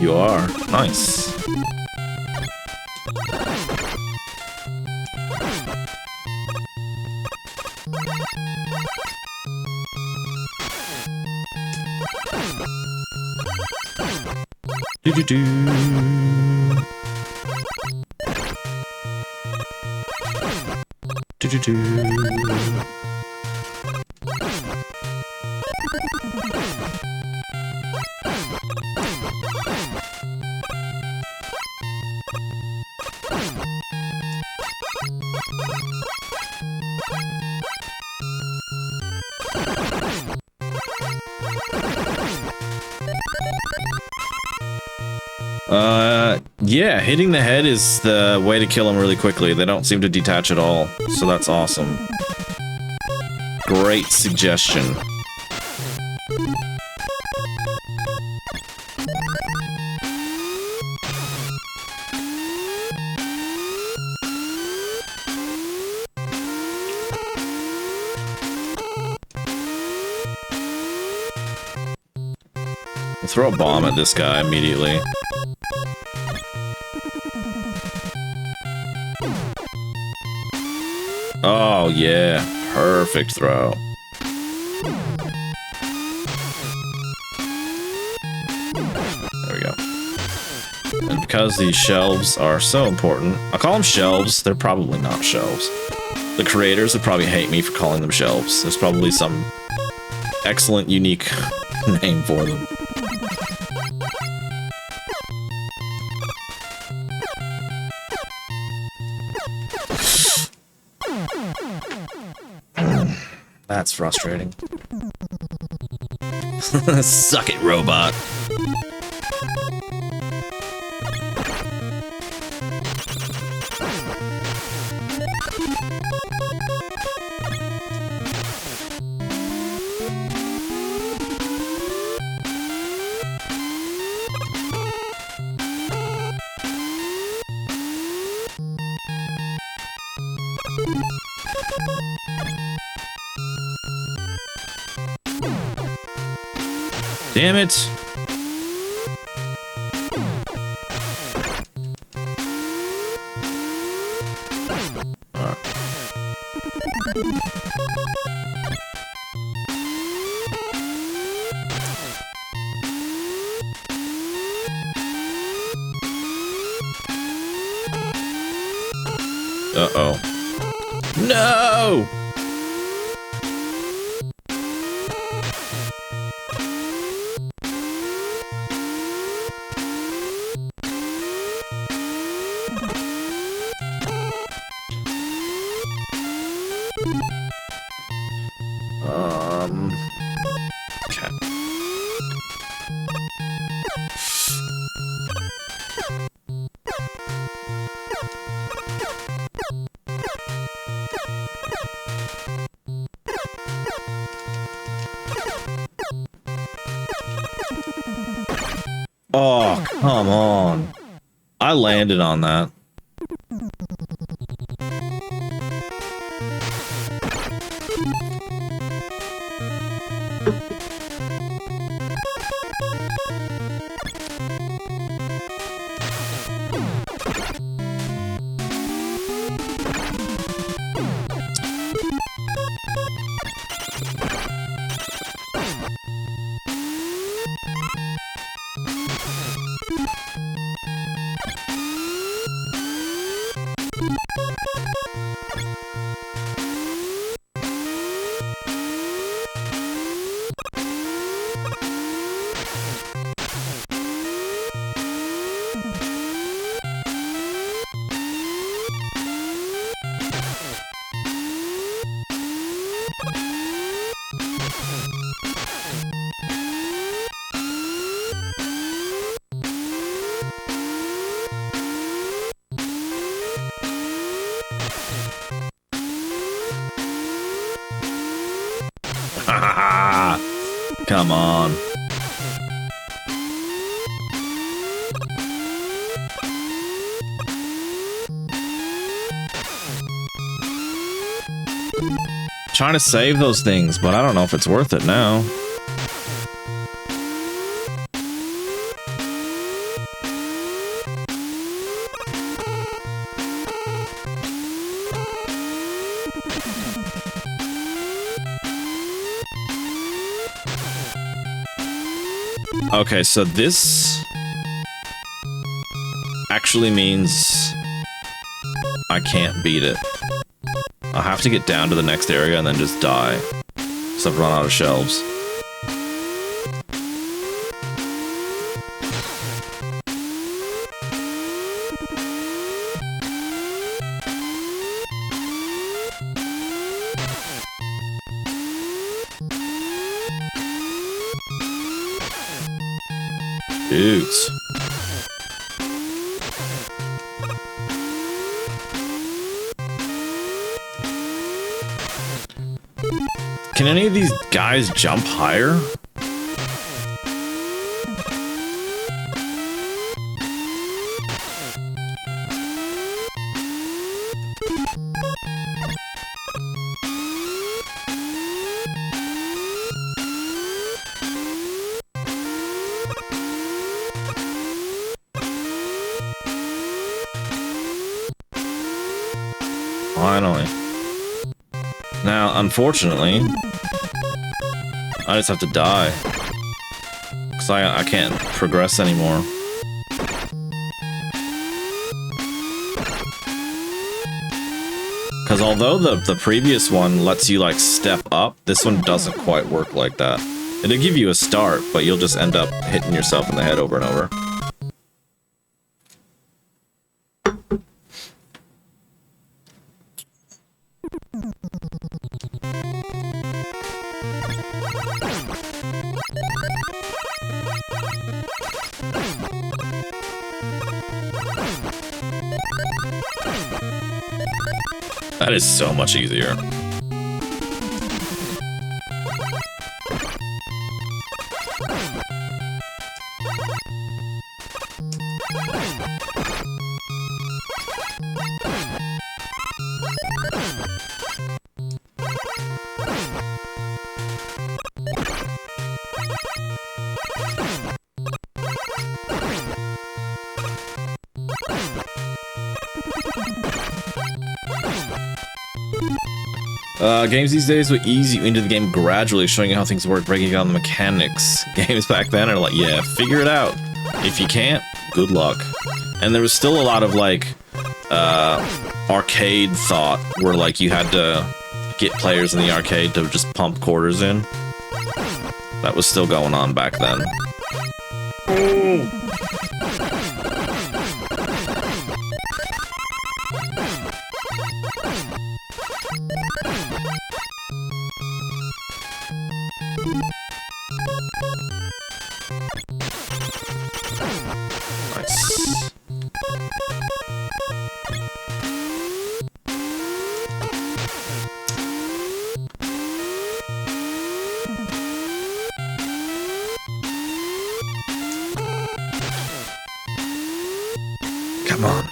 You are. Nice. Do-do-do. Do-do-do. Yeah, hitting the head is the way to kill them really quickly. They don't seem to detach at all, so that's awesome. Great suggestion. I'll throw a bomb at this guy immediately. Oh, yeah. Perfect throw. There we go. And because these shelves are so important, I call them shelves, they're probably not shelves. The creators would probably hate me for calling them shelves. There's probably some excellent, unique name for them. That's frustrating. Suck it, robot. Damn it. Uh-oh. No! Okay. Oh, come on. I landed on that. Come on. Trying to save those things, but I don't know if it's worth it now. Okay, so this actually means I can't beat it. I'll have to get down to the next area and then just die. So I've run out of shelves. Dudes. Can any of these guys jump higher? Finally. Now, unfortunately, I just have to die. Because I can't progress anymore. Because although the previous one lets you, like, step up, this one doesn't quite work like that. It'll give you a start, but you'll just end up hitting yourself in the head over and over. That is so much easier. Games these days will ease you into the game gradually, showing you how things work, breaking down the mechanics. Games back then are like, yeah, figure it out. If you can't, good luck. And there was still a lot of, like, arcade thought where like you had to get players in the arcade to just pump quarters in. That was still going on back then. Oh. Come on.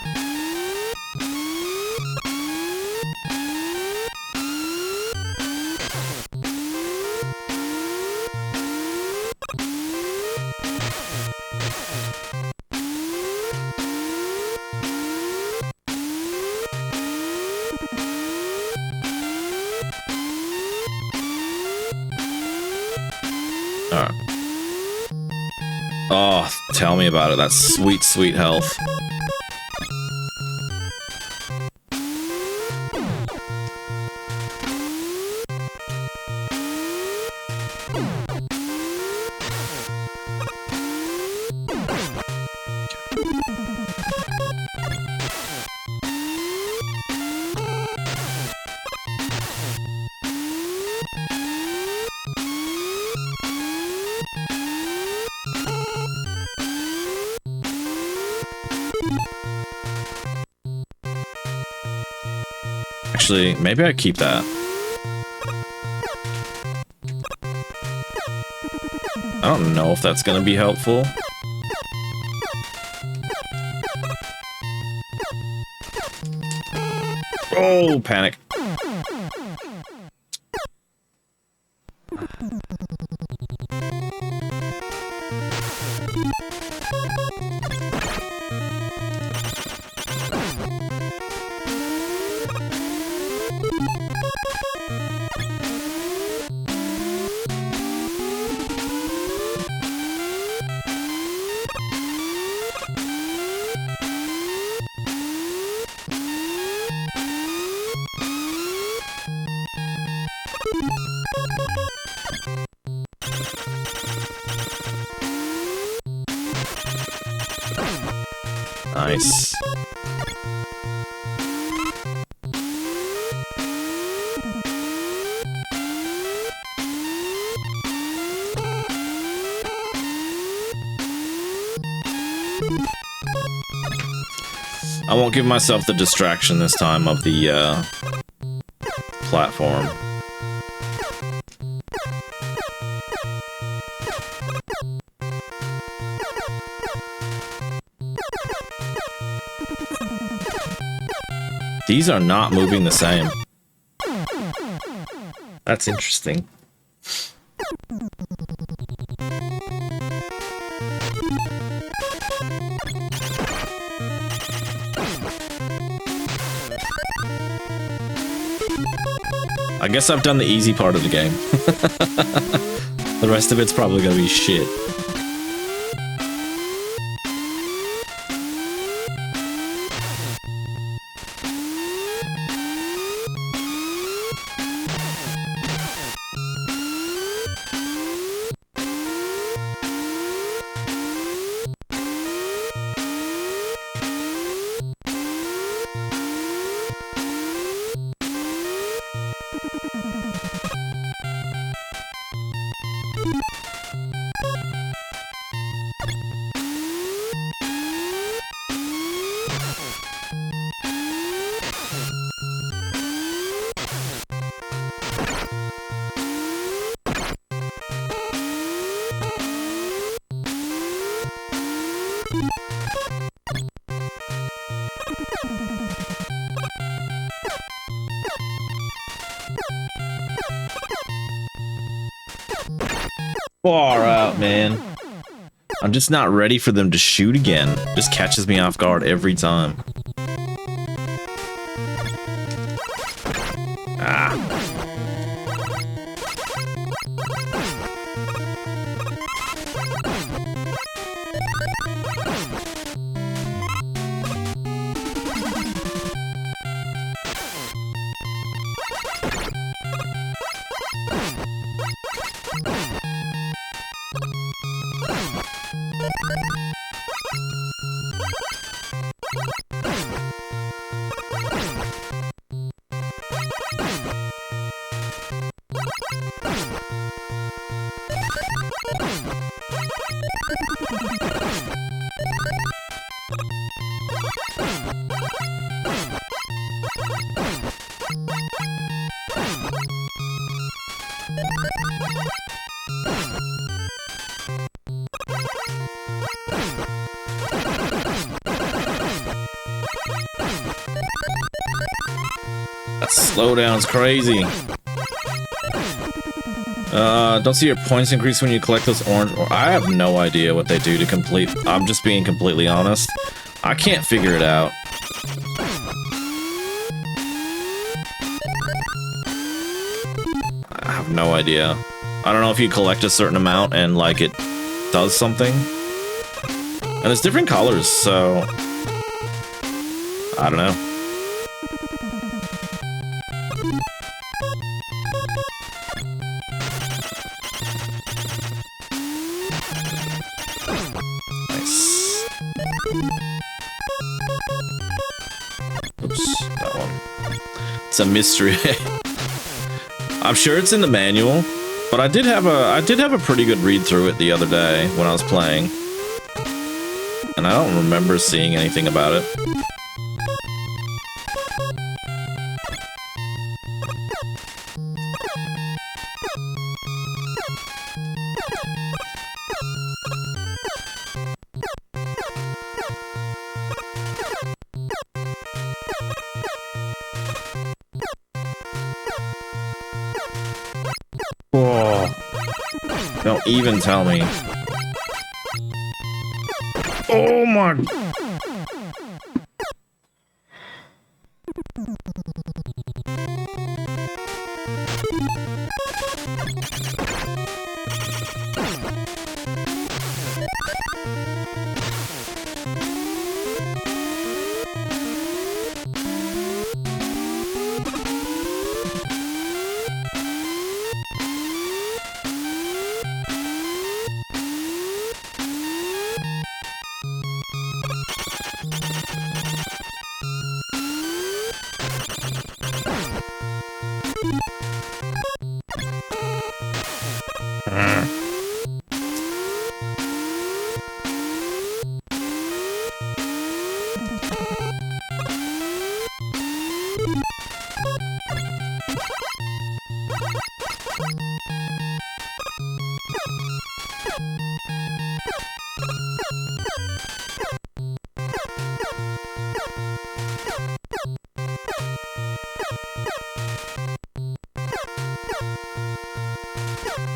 All right. Oh, tell me about it. That sweet, sweet health. Actually, maybe I keep that. I don't know if that's gonna be helpful. Oh, panic. Nice. I won't give myself the distraction this time of the platform. These are not moving the same. That's interesting. I guess I've done the easy part of the game. The rest of it's probably gonna be shit. Far out, man. I'm just not ready for them to shoot again. Just catches me off guard every time. Ah. That slowdown's crazy. Don't see your points increase when you collect those orange. I have no idea what they do to complete. I'm just being completely honest. I can't figure it out. I have no idea. I don't know if you collect a certain amount and like it does something. And there's different colors, so I don't know. Nice. Oops, that one. It's a mystery. I'm sure it's in the manual, but I did have a pretty good read through it the other day when I was playing. And I don't remember seeing anything about it. Whoa. Don't even tell me. Oh my...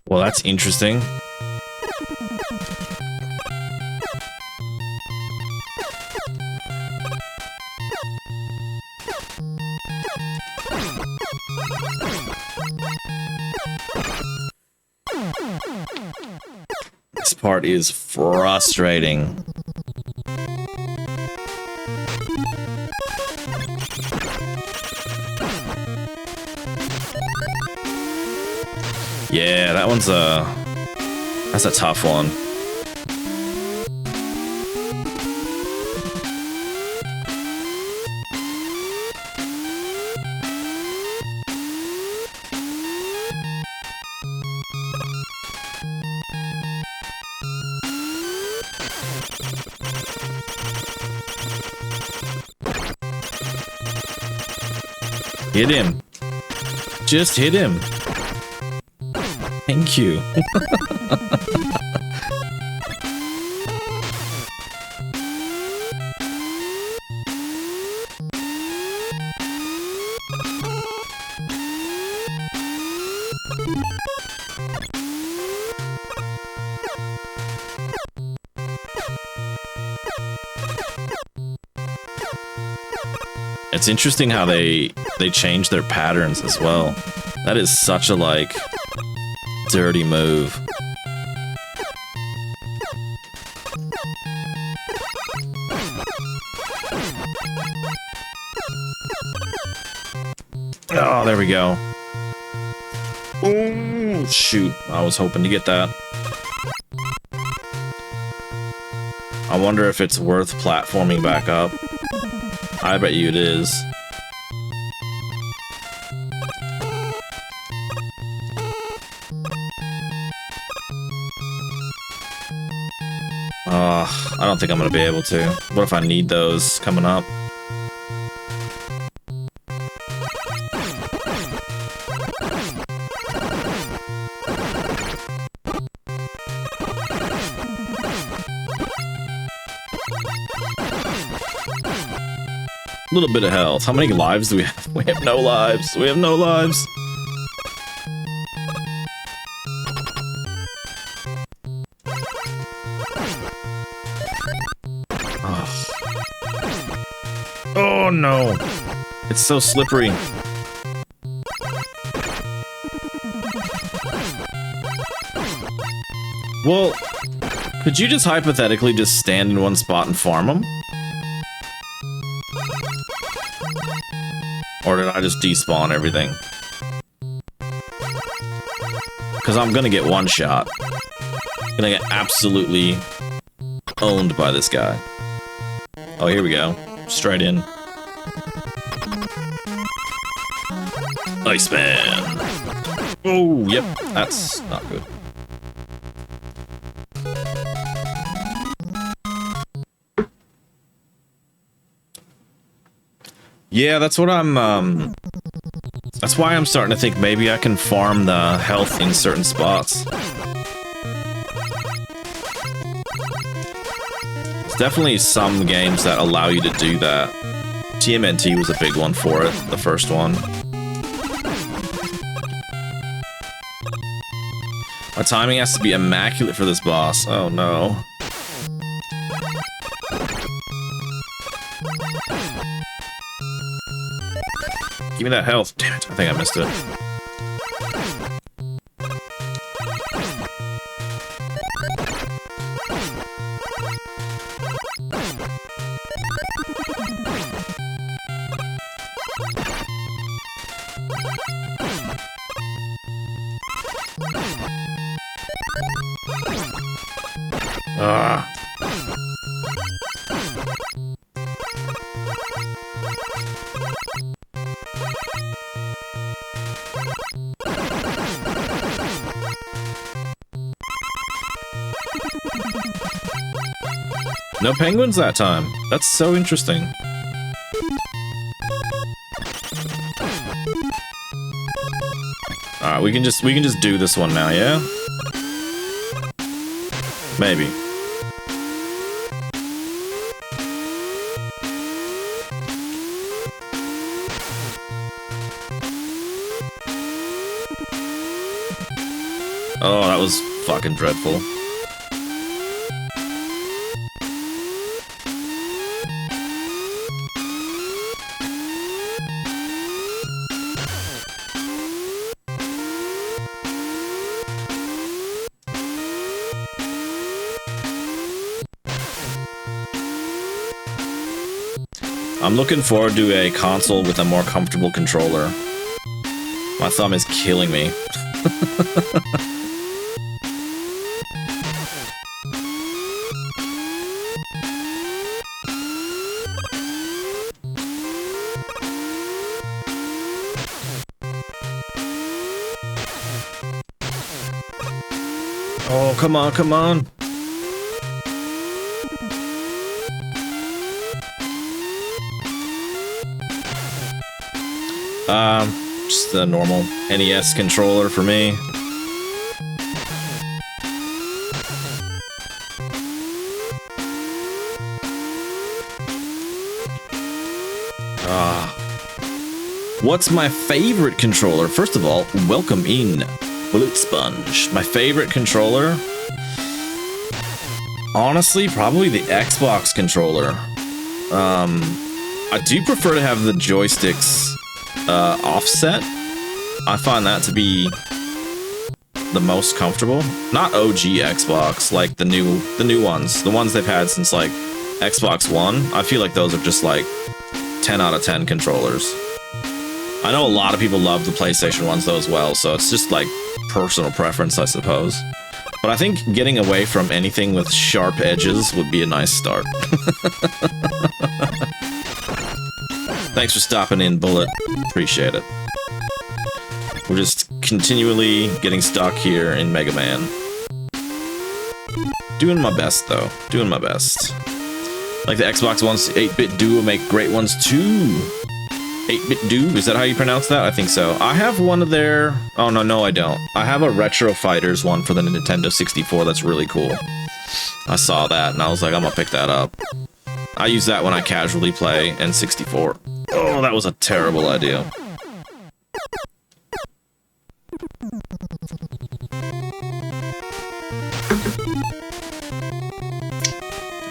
Well, that's interesting. This part is frustrating. Yeah, that one's that's a tough one. Hit him. Just hit him. Thank you. It's interesting how they change their patterns as well. That is such a like dirty move. Oh, there we go. Oh, shoot. I was hoping to get that. I wonder if it's worth platforming back up. I bet you it is. I don't think I'm gonna be able to. What if I need those coming up? Little bit of health. How many lives do we have? We have no lives. We have no lives. Oh no. It's so slippery. Well, could you just hypothetically just stand in one spot and farm them? Or did I just despawn everything? Because I'm gonna get one shot. Gonna get absolutely owned by this guy. Oh, here we go. Straight in. Iceman! Oh, yep. That's not good. Yeah, that's what I'm, that's why I'm starting to think maybe I can farm the health in certain spots. There's definitely some games that allow you to do that. TMNT was a big one for it, the first one. My timing has to be immaculate for this boss. Oh no. Give me that health. Damn it. I think I missed it. Ah. No penguins that time. That's so interesting. Alright, we can just do this one now, yeah? Maybe. Oh, that was fucking dreadful. I'm looking forward to a console with a more comfortable controller. My thumb is killing me. Oh, come on, come on. Just the normal NES controller for me. What's my favorite controller? First of all, welcome in, Bullet Sponge. My favorite controller? Honestly, probably the Xbox controller. I do prefer to have the joysticks offset. I find that to be the most comfortable. Not OG Xbox, like the new ones. The ones they've had since like Xbox One. I feel like those are just like 10 out of 10 controllers. I know a lot of people love the PlayStation ones though as well, so it's just like personal preference, I suppose. But I think getting away from anything with sharp edges would be a nice start. Thanks for stopping in, Bullet. Appreciate it. We're just continually getting stuck here in Mega Man. Doing my best, though. Doing my best. Like the Xbox One's 8-bit duo make great ones, too. 8-bit do? Is that how you pronounce that? I think so. I have one of their... Oh, no, I don't. I have a Retro Fighters one for the Nintendo 64 that's really cool. I saw that, and I was like, I'm gonna pick that up. I use that when I casually play N64. Oh, that was a terrible idea.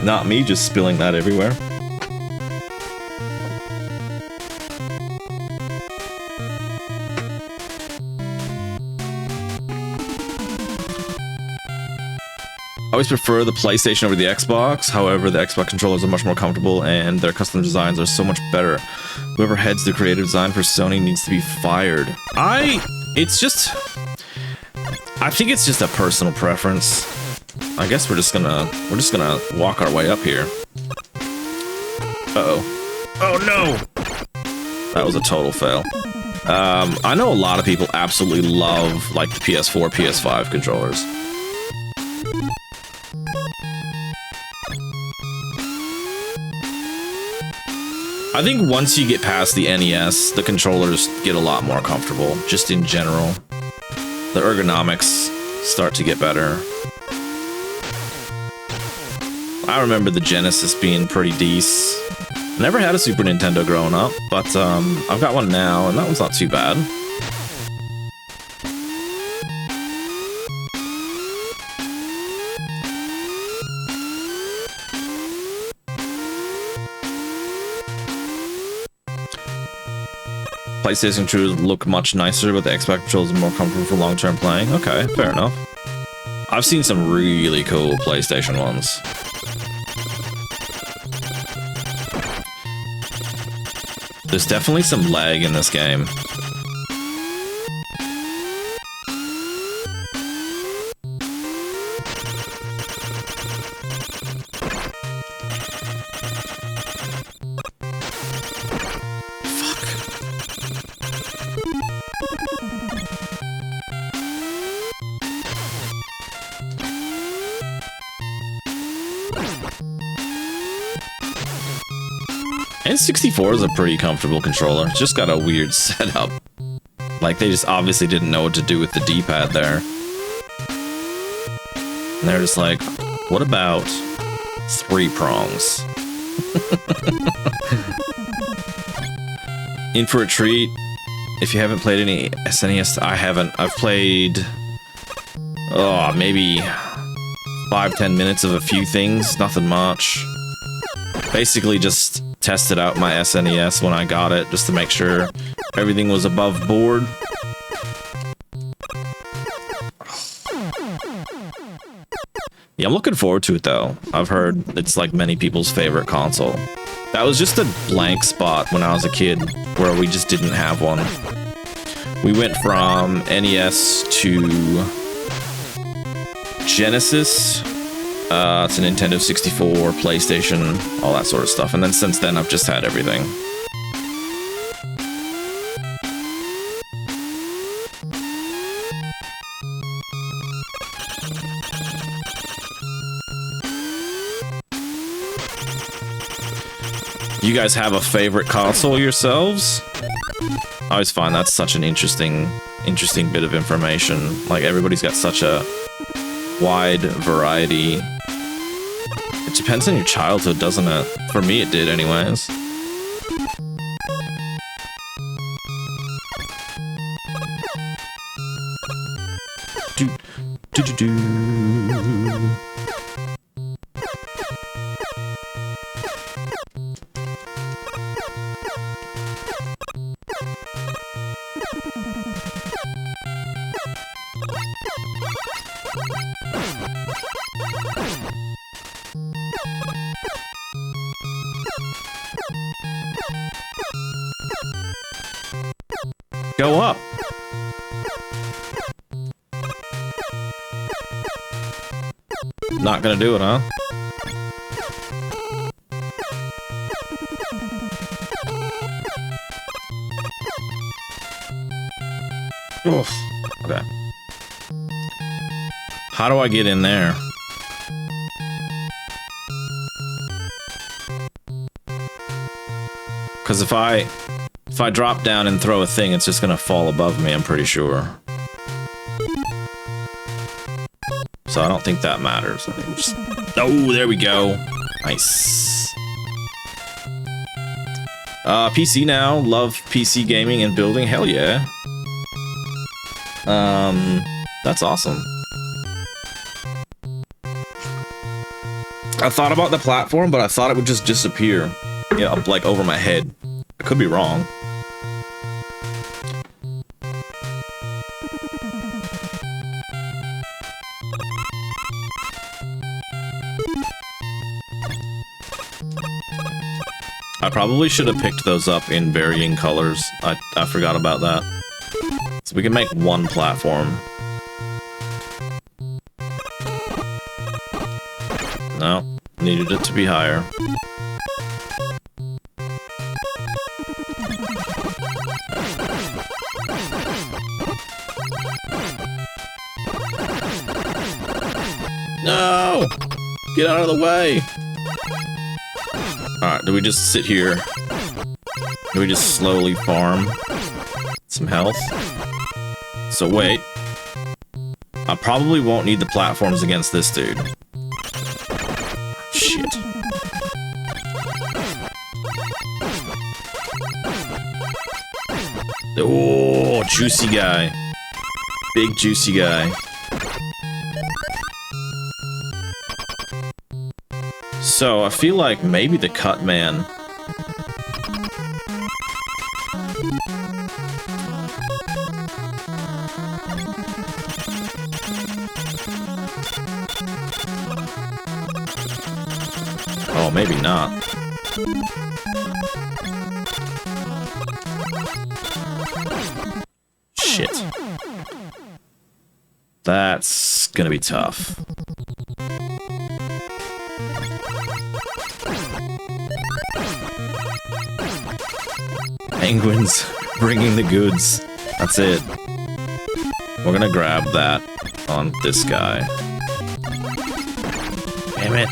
Not me just spilling that everywhere. I always prefer the PlayStation over the Xbox. However, the Xbox controllers are much more comfortable and their custom designs are so much better. Whoever heads the creative design for Sony needs to be fired. I think it's just a personal preference. I guess we're just gonna walk our way up here. Uh-oh. Oh no! That was a total fail. I know a lot of people absolutely love like the PS4, PS5 controllers. I think once you get past the NES, the controllers get a lot more comfortable, just in general. The ergonomics start to get better. I remember the Genesis being pretty decent. Never had a Super Nintendo growing up, but I've got one now, and that one's not too bad. PlayStation controllers look much nicer, but the Xbox controllers are more comfortable for long-term playing. Okay, fair enough. I've seen some really cool PlayStation ones. There's definitely some lag in this game. N64 is a pretty comfortable controller. It's just got a weird setup. Like, they just obviously didn't know what to do with the D-pad there. And they're just like, what about 3 prongs? In for a treat. If you haven't played any SNES, I haven't. I've played, maybe 5-10 minutes of a few things. Nothing much. Basically just tested out my SNES when I got it, just to make sure everything was above board. Yeah, I'm looking forward to it though. I've heard it's like many people's favorite console. That was just a blank spot when I was a kid where we just didn't have one. We went from NES to Genesis to Nintendo 64, PlayStation, all that sort of stuff. And then since then, I've just had everything. You guys have a favorite console yourselves? I always find that's such an interesting bit of information. Like, everybody's got such a wide variety. It depends on your childhood, doesn't it? For me, it did anyways. Go up. Not gonna do it, huh? Oof. Okay. How do I get in there? because if I drop down and throw a thing, it's just gonna fall above me, I'm pretty sure. So I don't think that matters. I think we just... Oh, there we go. Nice. PC now. Love PC gaming and building. Hell yeah. That's awesome. I thought about the platform, but I thought it would just disappear, you know, like over my head. I could be wrong. I probably should have picked those up in varying colors. I forgot about that. So we can make one platform. No, needed it to be higher. No! Get out of the way! Alright, do we just sit here? Do we just slowly farm some health? So wait. I probably won't need the platforms against this dude. Shit. Oh, juicy guy. Big juicy guy. So, I feel like maybe the cut man. Oh, maybe not. Shit. That's gonna be tough. Penguins bringing the goods. That's it. We're gonna grab that on this guy. Damn it.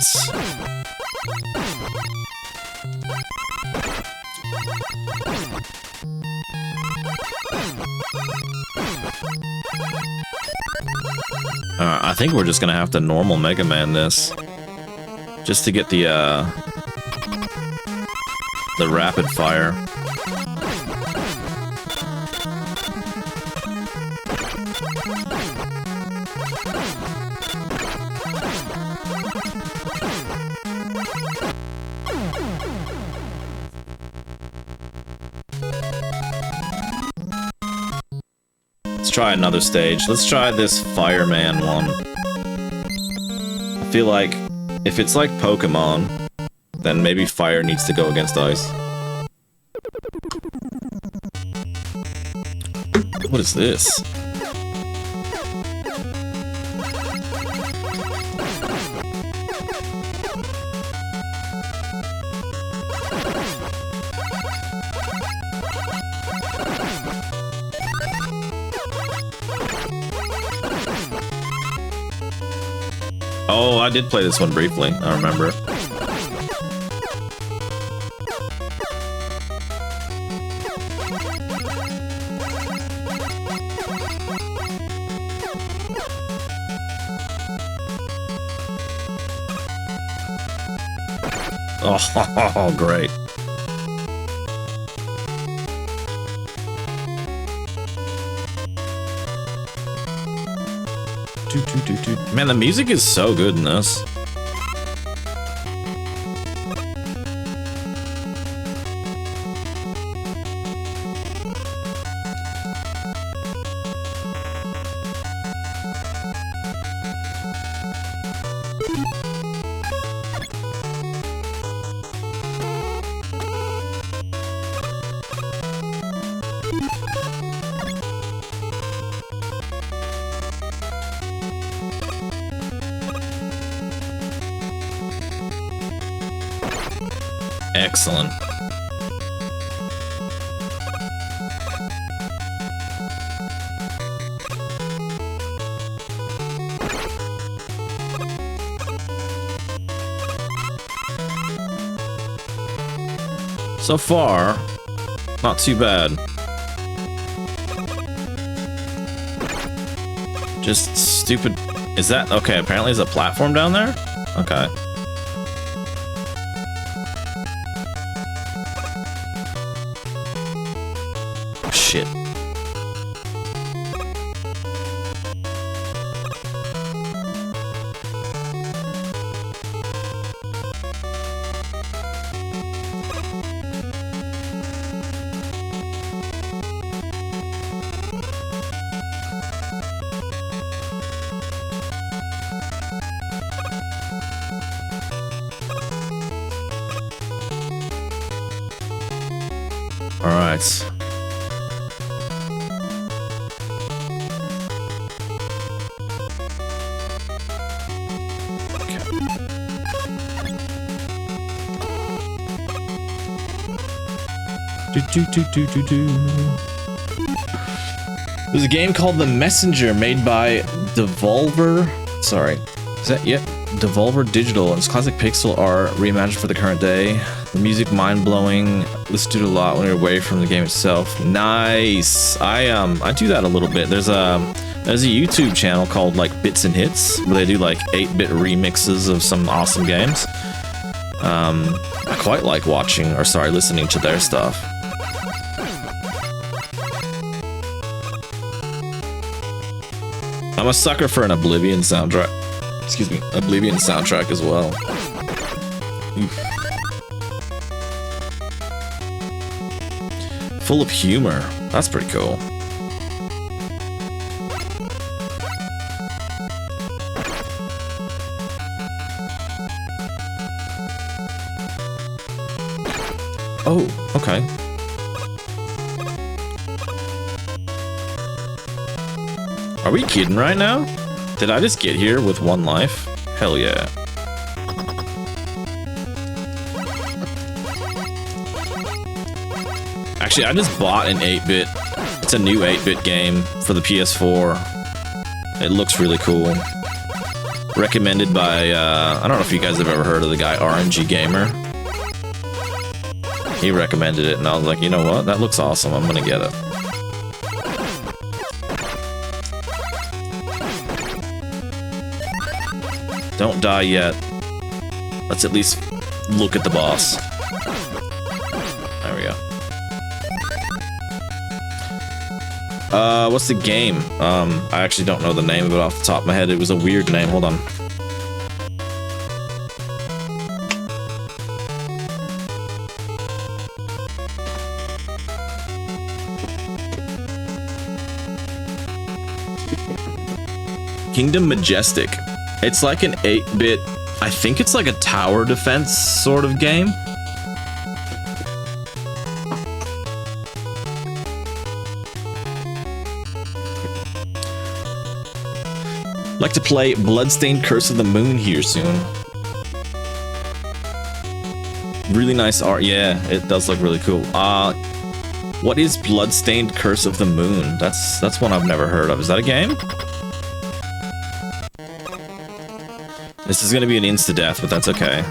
I think we're just gonna have to normal Mega Man this. Just to get the rapid fire. Let's try another stage. Let's try this Fireman one. I feel like if it's like Pokemon, then maybe fire needs to go against ice. What is this? Oh, I did play this one briefly. I remember. Oh, great. Man, the music is so good in this. Excellent. So far, not too bad. Just stupid. Is that okay? Apparently, there's a platform down there. Okay. Shit. All right. There's a game called The Messenger made by Devolver. Sorry. Is that, yep, Devolver Digital. And it's classic pixel art reimagined for the current day. The music mind-blowing. Listen to it a lot when you're away from the game itself. Nice. I do that a little bit. There's a YouTube channel called like Bits and Hits where they do like 8-bit remixes of some awesome games. I quite like listening to their stuff. I'm a sucker for an Oblivion soundtrack. Excuse me, Oblivion soundtrack as well. Oof. Full of humor. That's pretty cool. Oh, okay. Are we kidding right now? Did I just get here with 1 life? Hell yeah. Actually, I just bought an 8-bit. It's a new 8-bit game for the PS4. It looks really cool. Recommended by, I don't know if you guys have ever heard of the guy RNG Gamer. He recommended it, and I was like, you know what? That looks awesome. I'm gonna get it. Don't die yet. Let's at least look at the boss. There we go. What's the game? I actually don't know the name of it off the top of my head. It was a weird name. Hold on. Kingdom Majestic. It's like an 8-bit, I think it's like a tower defense sort of game. Like to play Bloodstained Curse of the Moon here soon. Really nice art. Yeah, it does look really cool. What is Bloodstained Curse of the Moon? That's one I've never heard of. Is that a game? This is gonna be an insta-death, but that's okay.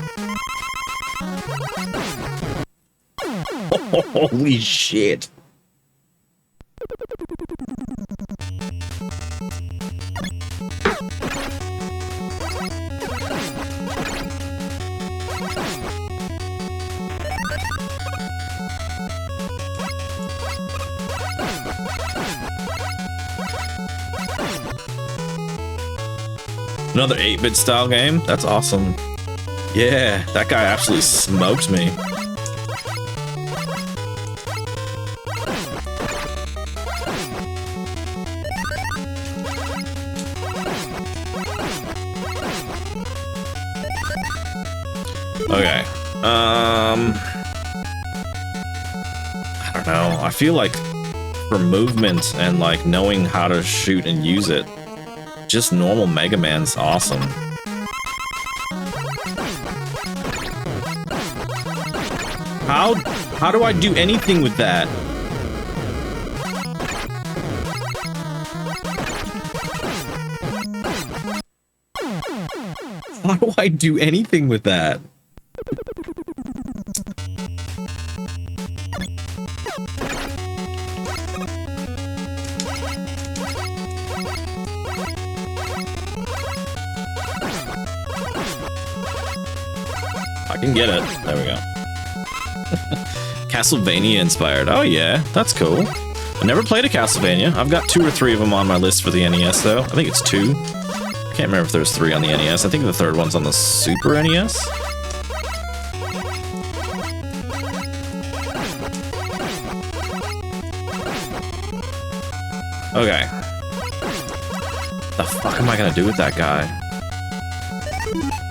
Holy shit. Another 8-bit style game? That's awesome. Yeah, that guy absolutely smoked me. Okay. I don't know. I feel like for movement and like knowing how to shoot and use it, just normal Mega Man's awesome. How do I do anything with that? How do I do anything with that? I can get it. There we go. Castlevania inspired. Oh yeah, that's cool. I never played a Castlevania. I've got 2 or 3 of them on my list for the NES though. I think it's 2. I can't remember if there's 3 on the NES. I think the 3rd one's on the Super NES. Okay. The fuck am I gonna do with that guy?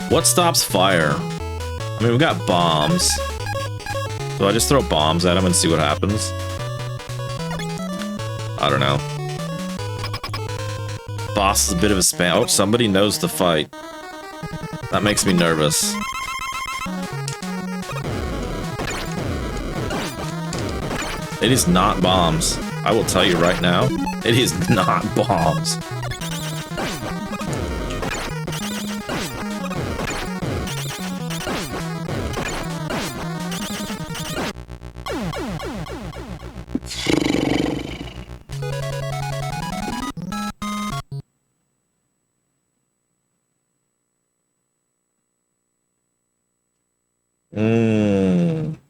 What stops fire? I mean, we've got bombs. Do I just throw bombs at him and see what happens? I don't know. Boss is a bit of a spam. Oh, somebody knows the fight. That makes me nervous. It is not bombs. I will tell you right now, it is not bombs.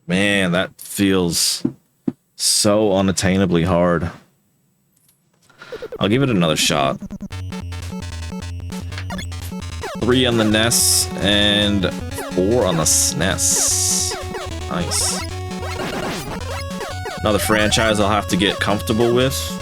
Man, that feels so unattainably hard. I'll give it another shot. 3 on the NES and 4 on the SNES. Nice. Another franchise I'll have to get comfortable with.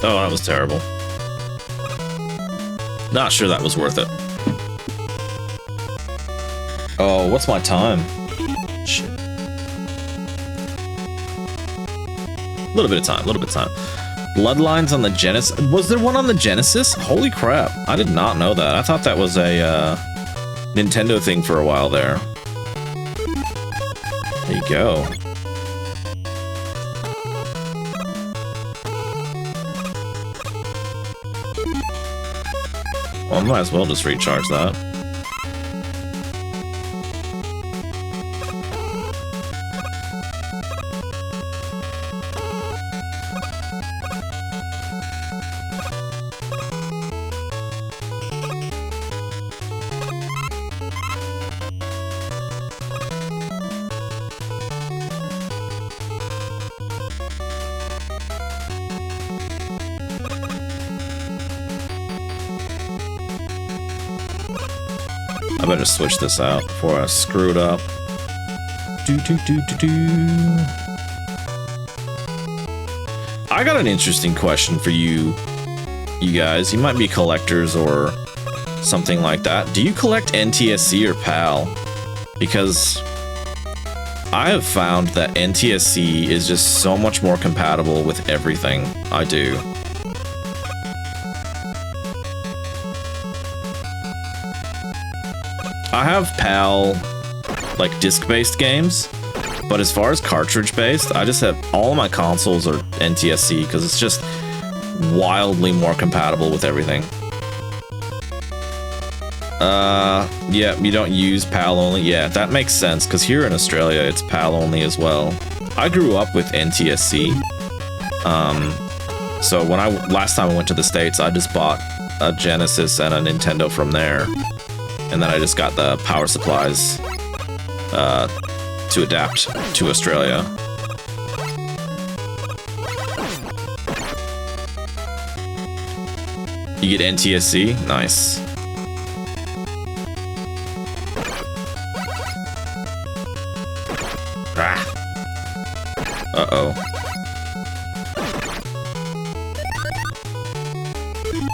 Oh, that was terrible. Not sure that was worth it. Oh, what's my time? Shit. A little bit of time, Bloodlines on the Genesis. Was there one on the Genesis? Holy crap. I did not know that. I thought that was a Nintendo thing for a while there. There you go. Well, I might as well just recharge that. I better switch this out before I screw it up. I got an interesting question for you guys. You might be collectors or something like that. Do you collect NTSC or PAL? Because I have found that NTSC is just so much more compatible with everything I do. I have PAL, like, disc-based games, but as far as cartridge-based, I just have all of my consoles are NTSC because it's just wildly more compatible with everything. Yeah, you don't use PAL only. Yeah, that makes sense because here in Australia, it's PAL only as well. I grew up with NTSC. So when last time I went to the States, I just bought a Genesis and a Nintendo from there. And then I just got the power supplies to adapt to Australia. You get NTSC? Nice. Ah. Uh-oh.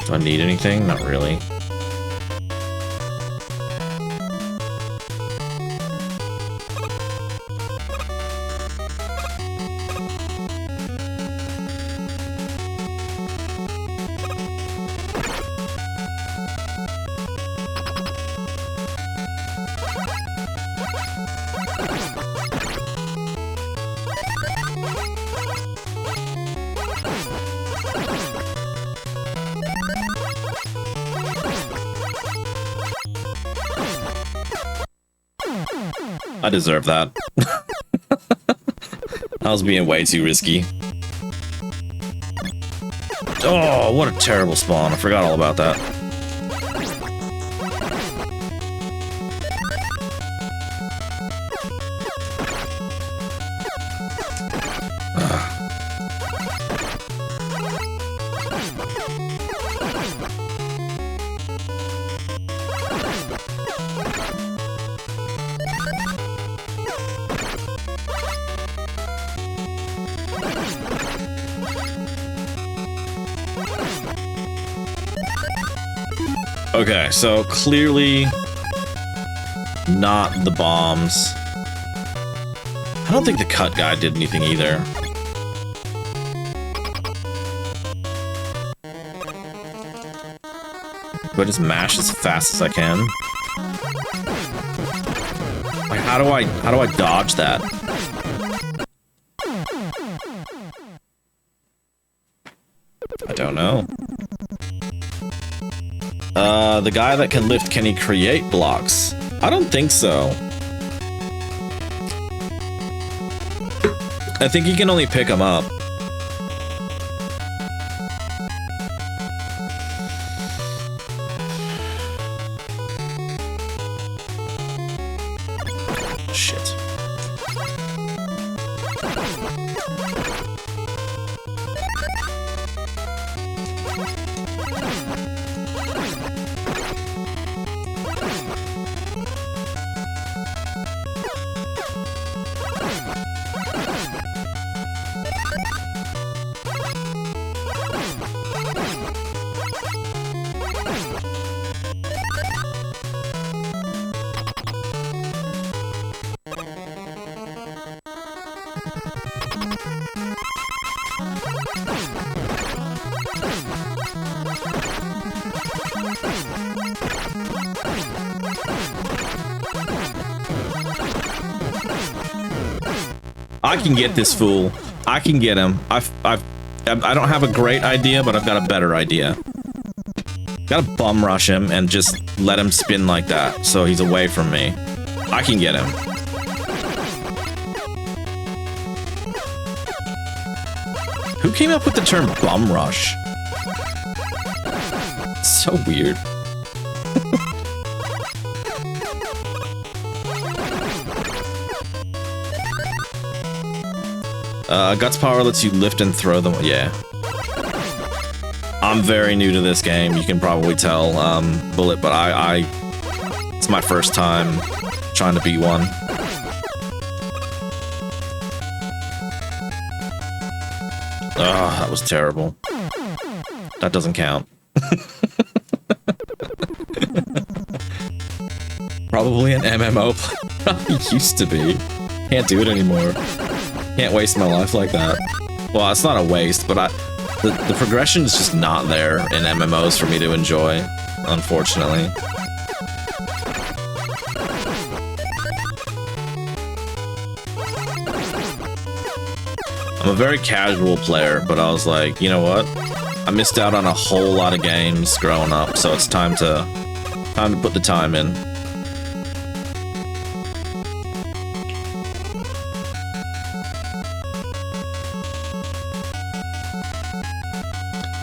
Do I need anything? Not really. I deserve that. I was being way too risky. Oh, what a terrible spawn. I forgot all about that. Okay, so clearly not the bombs. I don't think the cut guy did anything either. Do I just mash as fast as I can? Like, how do I dodge that? I don't know. The guy that can lift, can he create blocks? I don't think so. I think he can only pick them up. Shit. I can get this fool. I can get him. I don't have a great idea, but I've got a better idea. Gotta bum rush him and just let him spin like that, so he's away from me. I can get him. Who came up with the term bum rush? It's so weird. Guts power lets you lift and throw them. Yeah. I'm very new to this game. You can probably tell, Bullet, but it's my first time trying to beat one. Oh, that was terrible. That doesn't count. Probably an MMO. Probably used to be. Can't do it anymore. Can't waste my life like that. Well, it's not a waste, but the progression is just not there in MMOs for me to enjoy, unfortunately. I'm a very casual player, but I was like, you know what? I missed out on a whole lot of games growing up, so it's time to put the time in.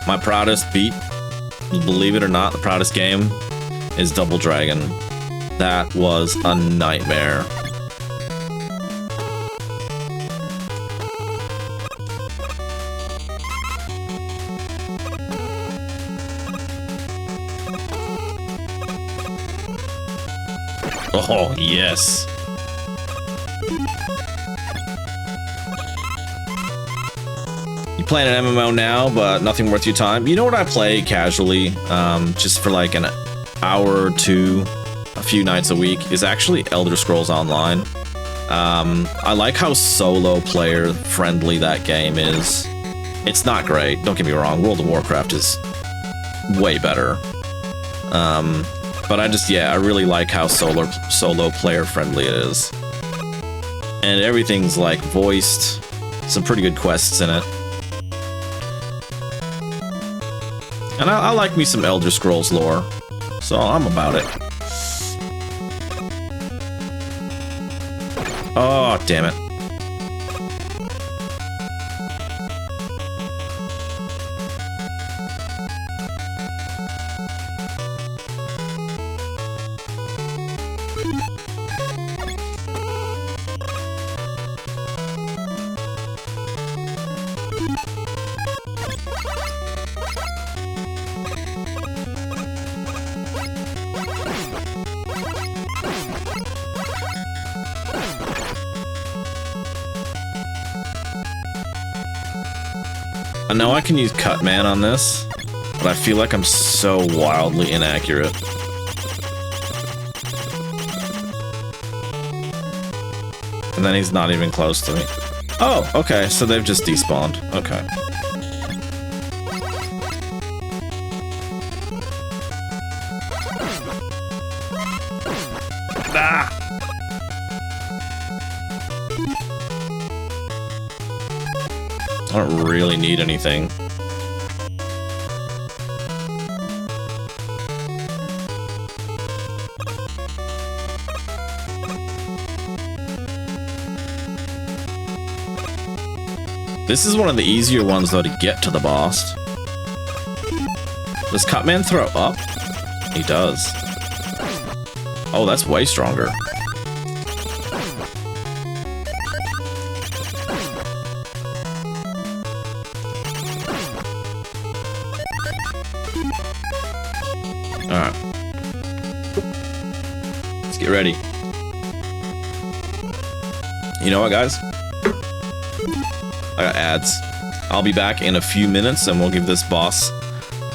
My proudest beat, believe it or not, the proudest game is Double Dragon. That was a nightmare. Oh, yes. You playing an MMO now, but nothing worth your time. You know what I play casually, just for like an hour or two, a few nights a week, is actually Elder Scrolls Online. I like how solo player friendly that game is. It's not great, don't get me wrong, World of Warcraft is way better. But I really like how solo player friendly it is. And everything's like voiced, some pretty good quests in it. And I like me some Elder Scrolls lore, so I'm about it. Oh, damn it. I know I can use Cutman on this, but I feel like I'm so wildly inaccurate. And then he's not even close to me. Oh, okay, so they've just despawned. Okay. Ah! I don't really need anything. This is one of the easier ones, though, to get to the boss. Does Cutman throw up? He does. Oh, that's way stronger. Alright. Let's get ready. You know what, guys? I got ads. I'll be back in a few minutes and we'll give this boss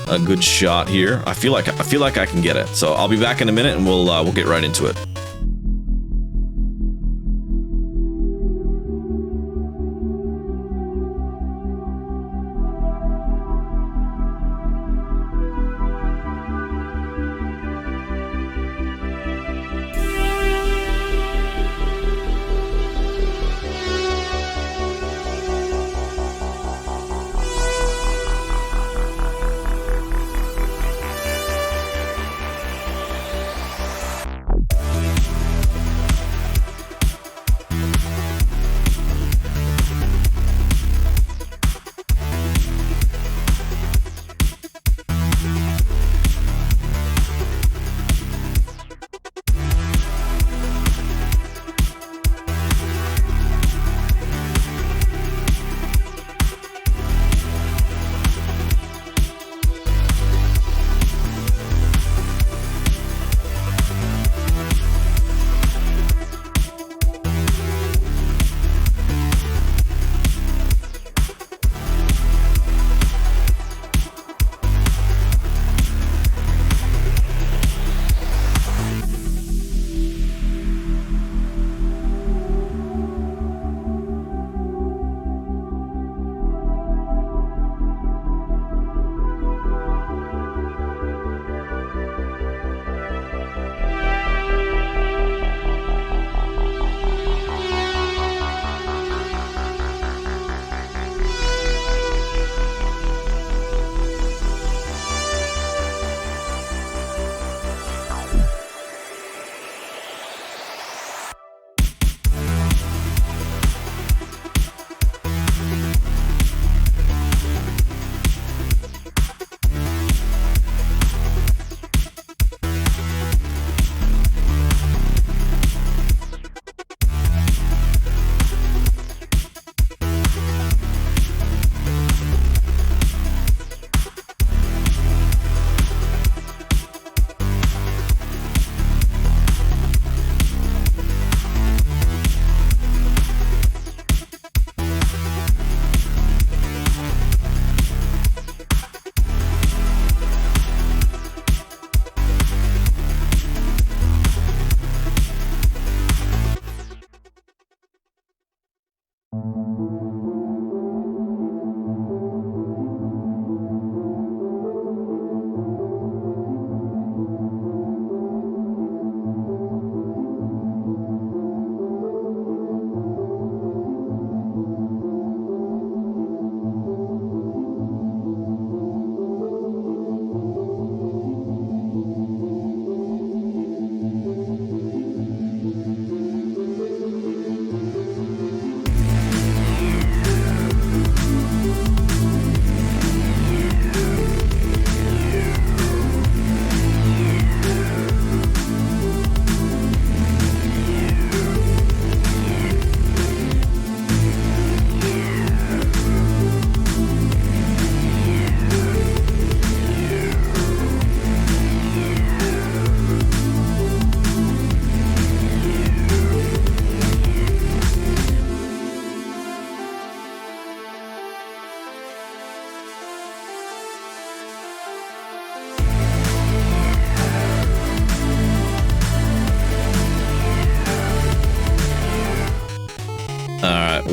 a good shot here. I feel like I can get it. So I'll be back in a minute and we'll get right into it.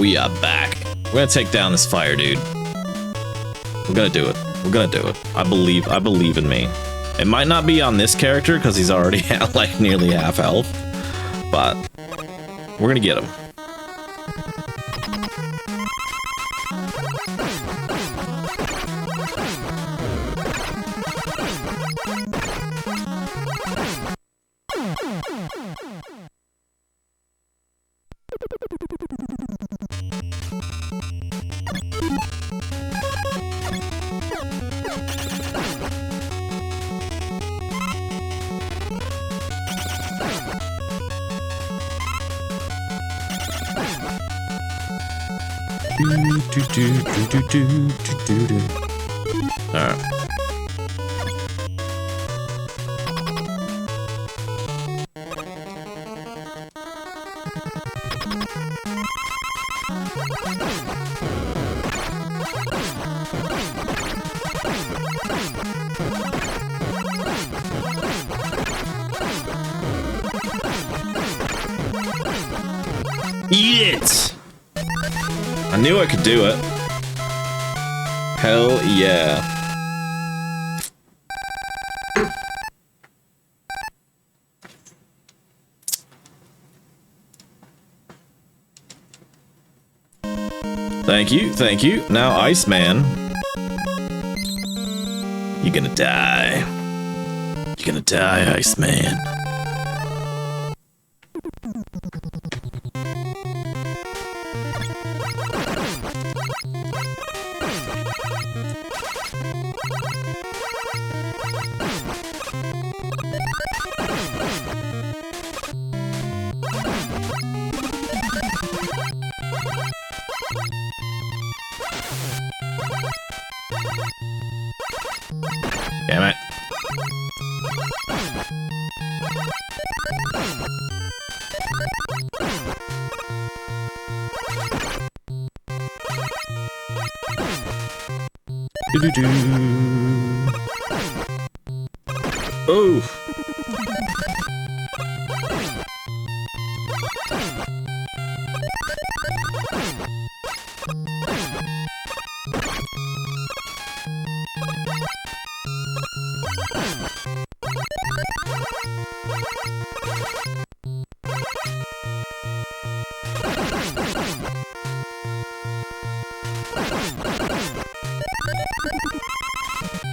We are back. We're gonna take down this fire, dude. We're gonna do it. We're gonna do it. I believe in me. It might not be on this character because he's already at like nearly half health, but we're gonna get him. Alright. Eat it! I knew I could do it. Hell yeah. Thank you, thank you. Now, Iceman. You're gonna die. You're gonna die, Iceman. Damn it. Do-do-do. Oh.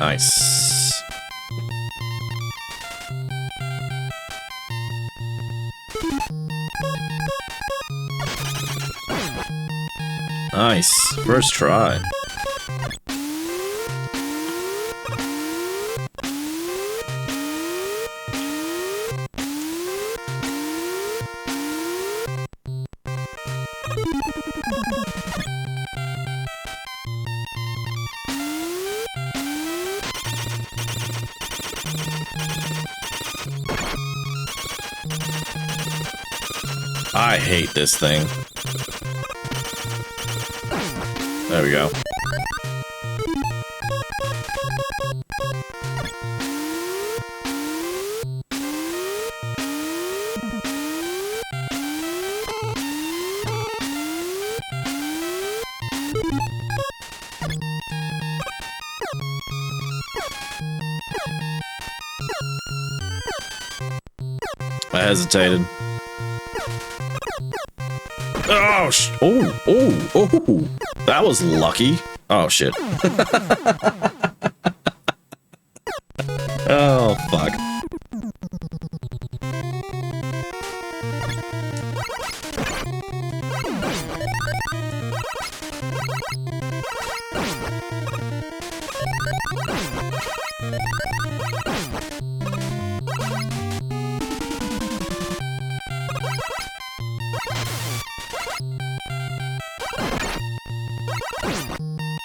Nice. Nice. First try. I hate this thing. There we go. I hesitated. Oh, oh, that was lucky. Oh, shit. Oh, fuck.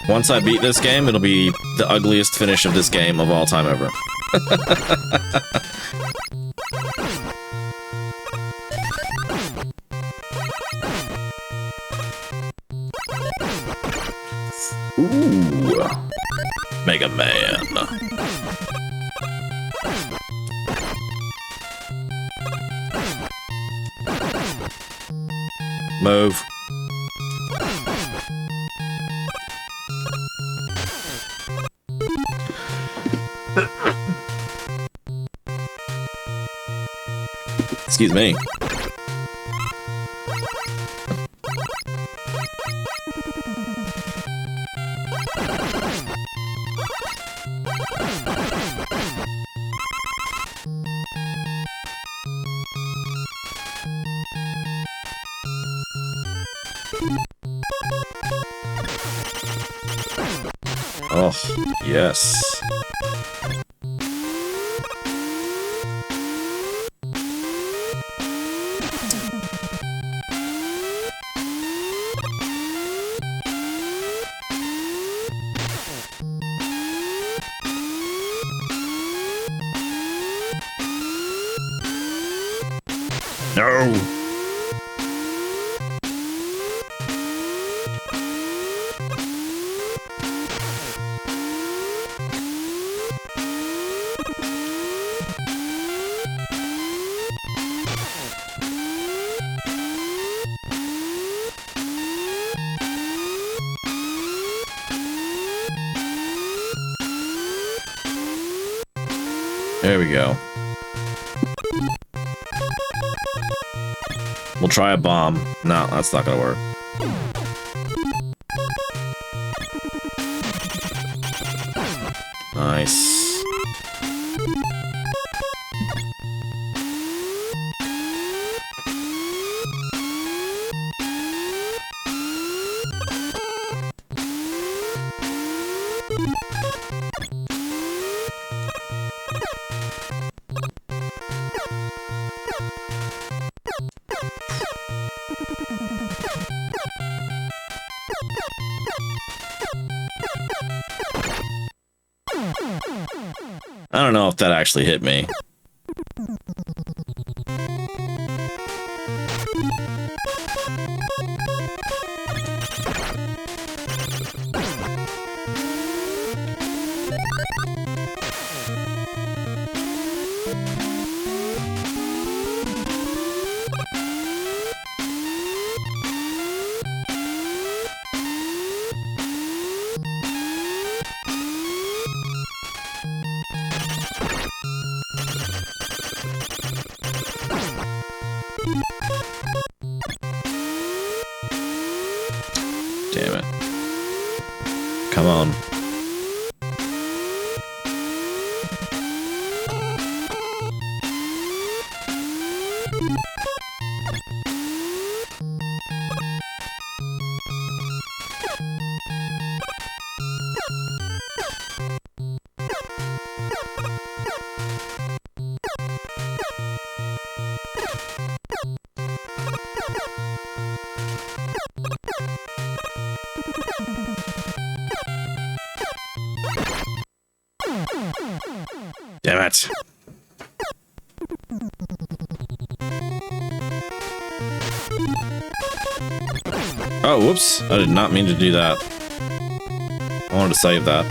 Once I beat this game, it'll be the ugliest finish of this game of all time ever. Ooh. Mega Man. Move. Excuse me. Oh, yes. No. There we go. We'll try a bomb. No, that's not gonna work. Nice. I don't know if that actually hit me. Damn it. Come on. Damn it. Oh, whoops. I did not mean to do that. I wanted to save that.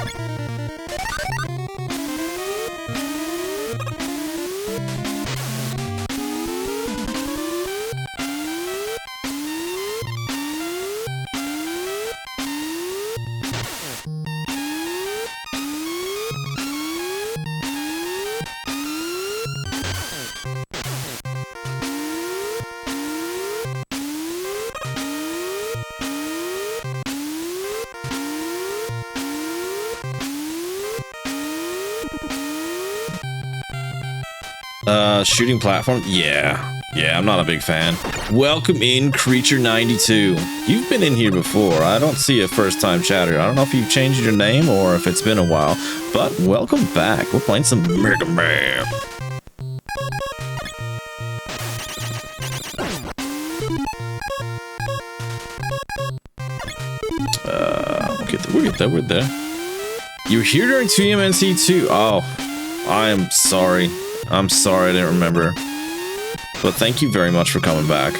Shooting platform? Yeah, I'm not a big fan. Welcome in, Creature92. You've been in here before. I don't see a first-time chatter. I don't know if you've changed your name or if it's been a while, but welcome back. We're playing some Mega Man. We're there. You were here during TMNT too. Oh, I am sorry. I'm sorry I didn't remember. But thank you very much for coming back.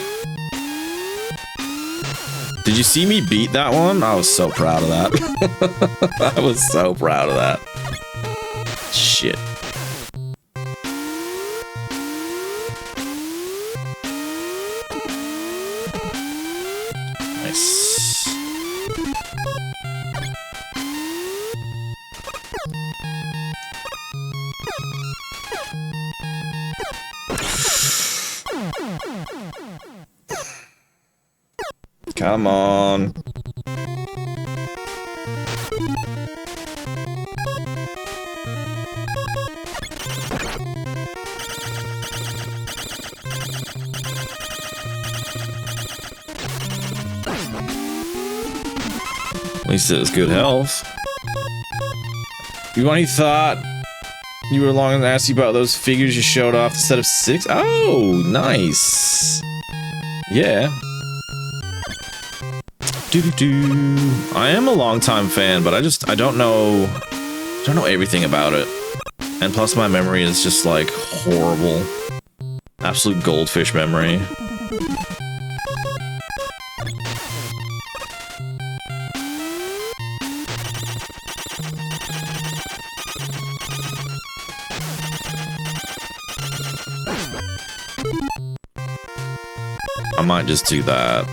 Did you see me beat that one? I was so proud of that. I was so proud of that. Shit. Nice. Come on. At least it has good health. You only thought you were long and asked you about those figures you showed off the set of 6? Oh, nice. Yeah. I am a longtime fan, but I don't know everything about it. And plus my memory is just like horrible. Absolute goldfish memory. I might just do that.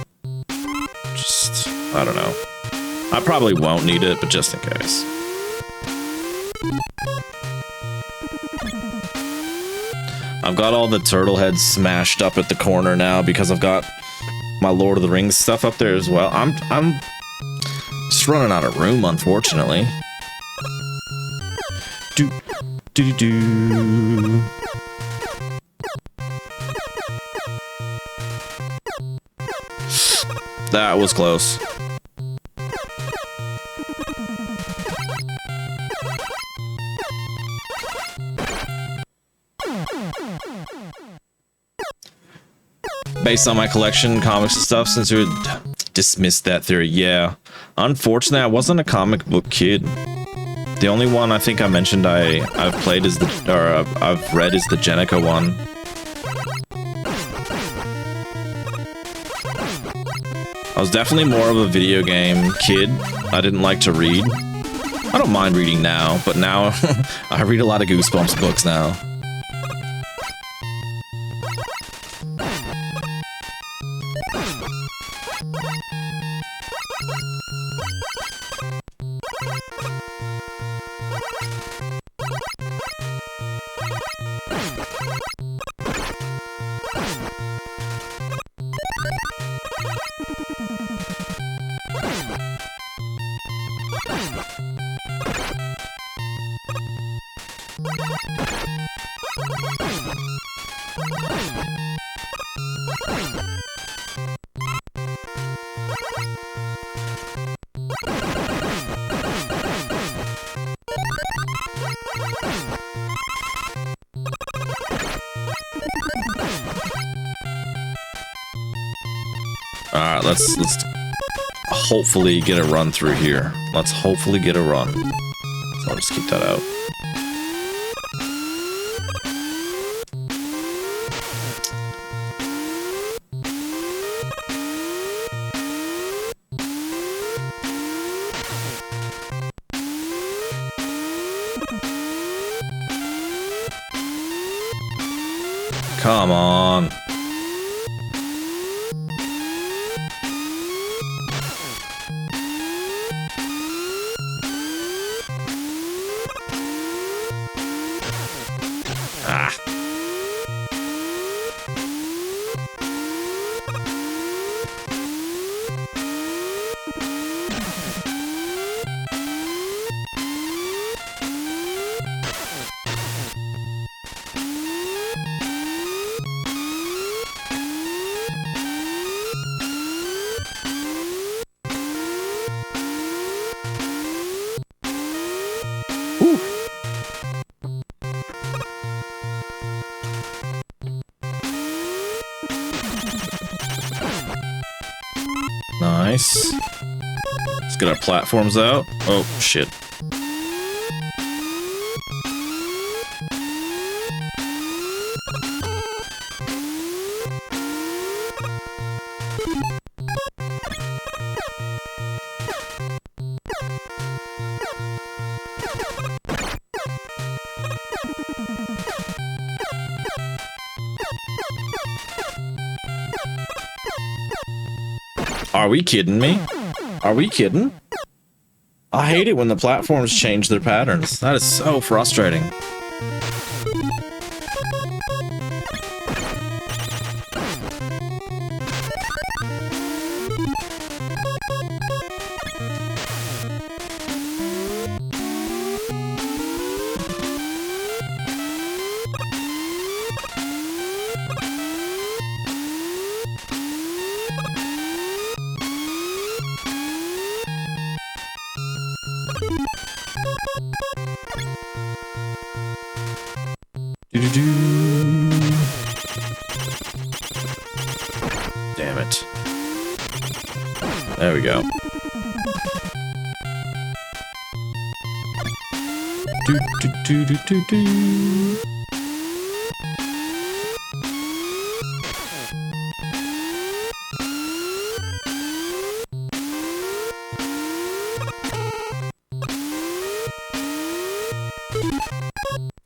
I don't know. I probably won't need it, but just in case. I've got all the turtle heads smashed up at the corner now because I've got my Lord of the Rings stuff up there as well. I'm just running out of room, unfortunately. Do. That was close. Based on my collection, comics and stuff, since you had dismissed that theory, yeah. Unfortunately, I wasn't a comic book kid. The only one I think I mentioned I've played is I've read is the Jenica one. I was definitely more of a video game kid. I didn't like to read. I don't mind reading now, but now I read a lot of Goosebumps books now. Alright, let's hopefully get a run through here. Let's hopefully get a run. So I'll just keep that out. Come on. Nice. Let's get our platforms out. Oh, shit. Are we kidding me? Are we kidding? I hate it when the platforms change their patterns. That is so frustrating. Damn it. There we go.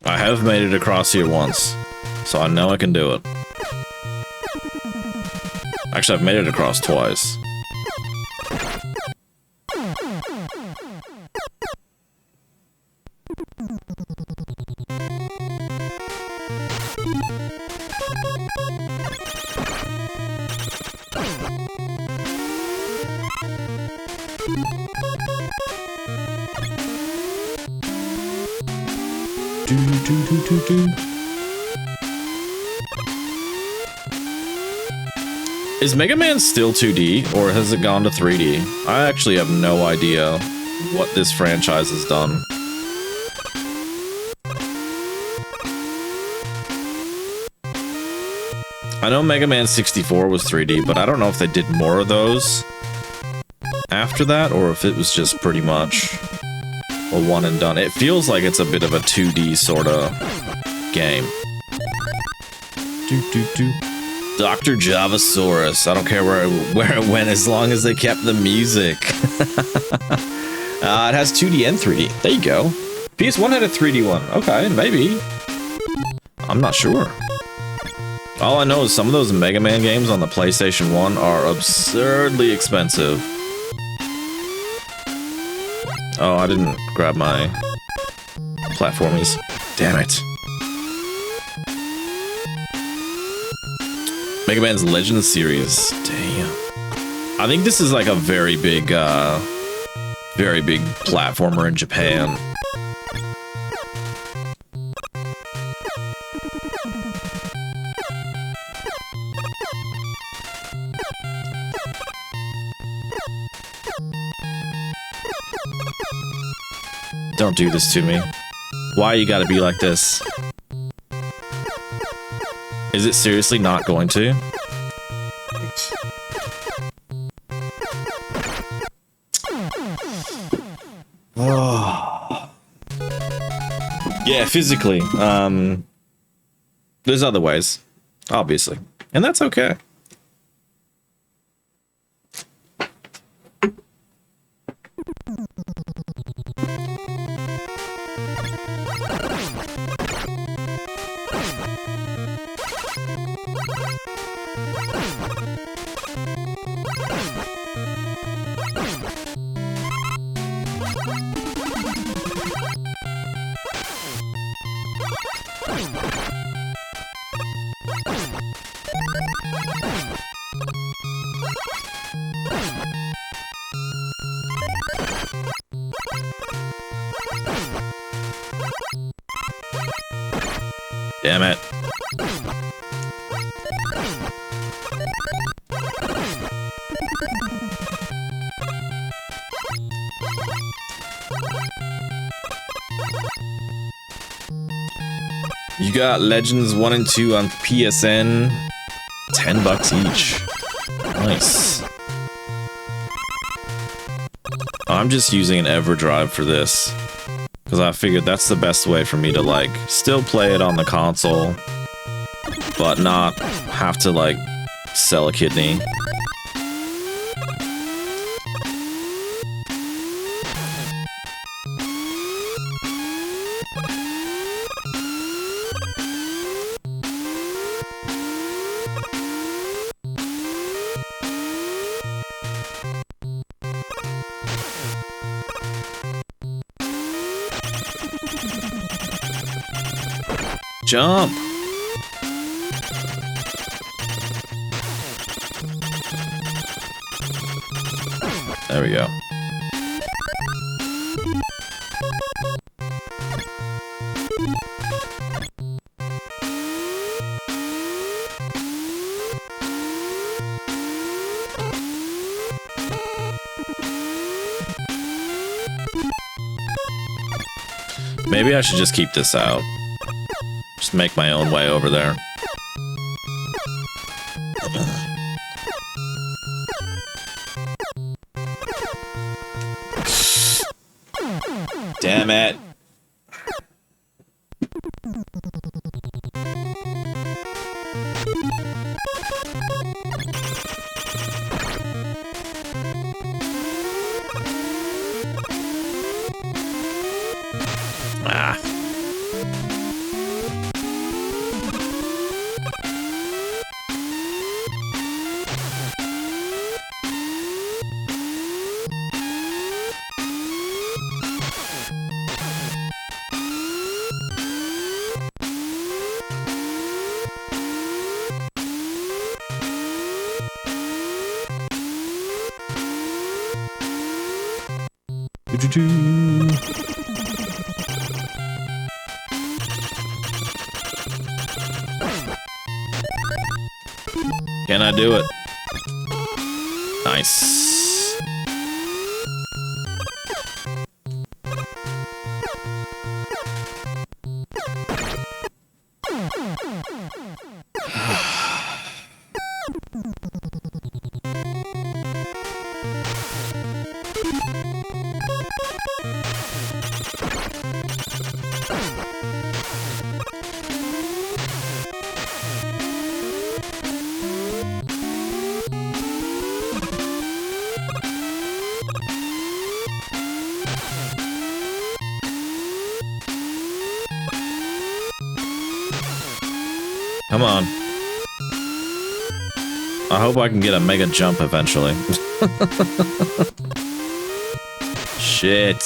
I have made it across here once, so I know I can do it. Actually, I've made it across twice. Is Mega Man still 2D, or has it gone to 3D? I actually have no idea what this franchise has done. I know Mega Man 64 was 3D, but I don't know if they did more of those after that, or if it was just pretty much a one and done. It feels like it's a bit of a 2D sort of game. Dr. Javasaurus. I don't care where it went as long as they kept the music. It has 2D and 3D. There you go. PS1 had a 3D one. Okay, maybe. I'm not sure. All I know is some of those Mega Man games on the PlayStation 1 are absurdly expensive. Oh, I didn't grab my platformies. Damn it. Mega Man's Legends series. Damn. I think this is like a very big platformer in Japan. Don't do this to me. Why you gotta be like this? Is it seriously not going to? Oh. Yeah, physically. There's other ways, obviously. And that's okay. Damn it. You got Legends 1 and 2 on PSN. $10 each. Nice. I'm just using an EverDrive for this, because I figured that's the best way for me to, like, still play it on the console, but not have to, like, sell a kidney. Jump! There we go. Maybe I should just keep this out. Just just make my own way over there. Damn it. Ah. Can I do it? Nice. Come on. I hope I can get a mega jump eventually. Shit.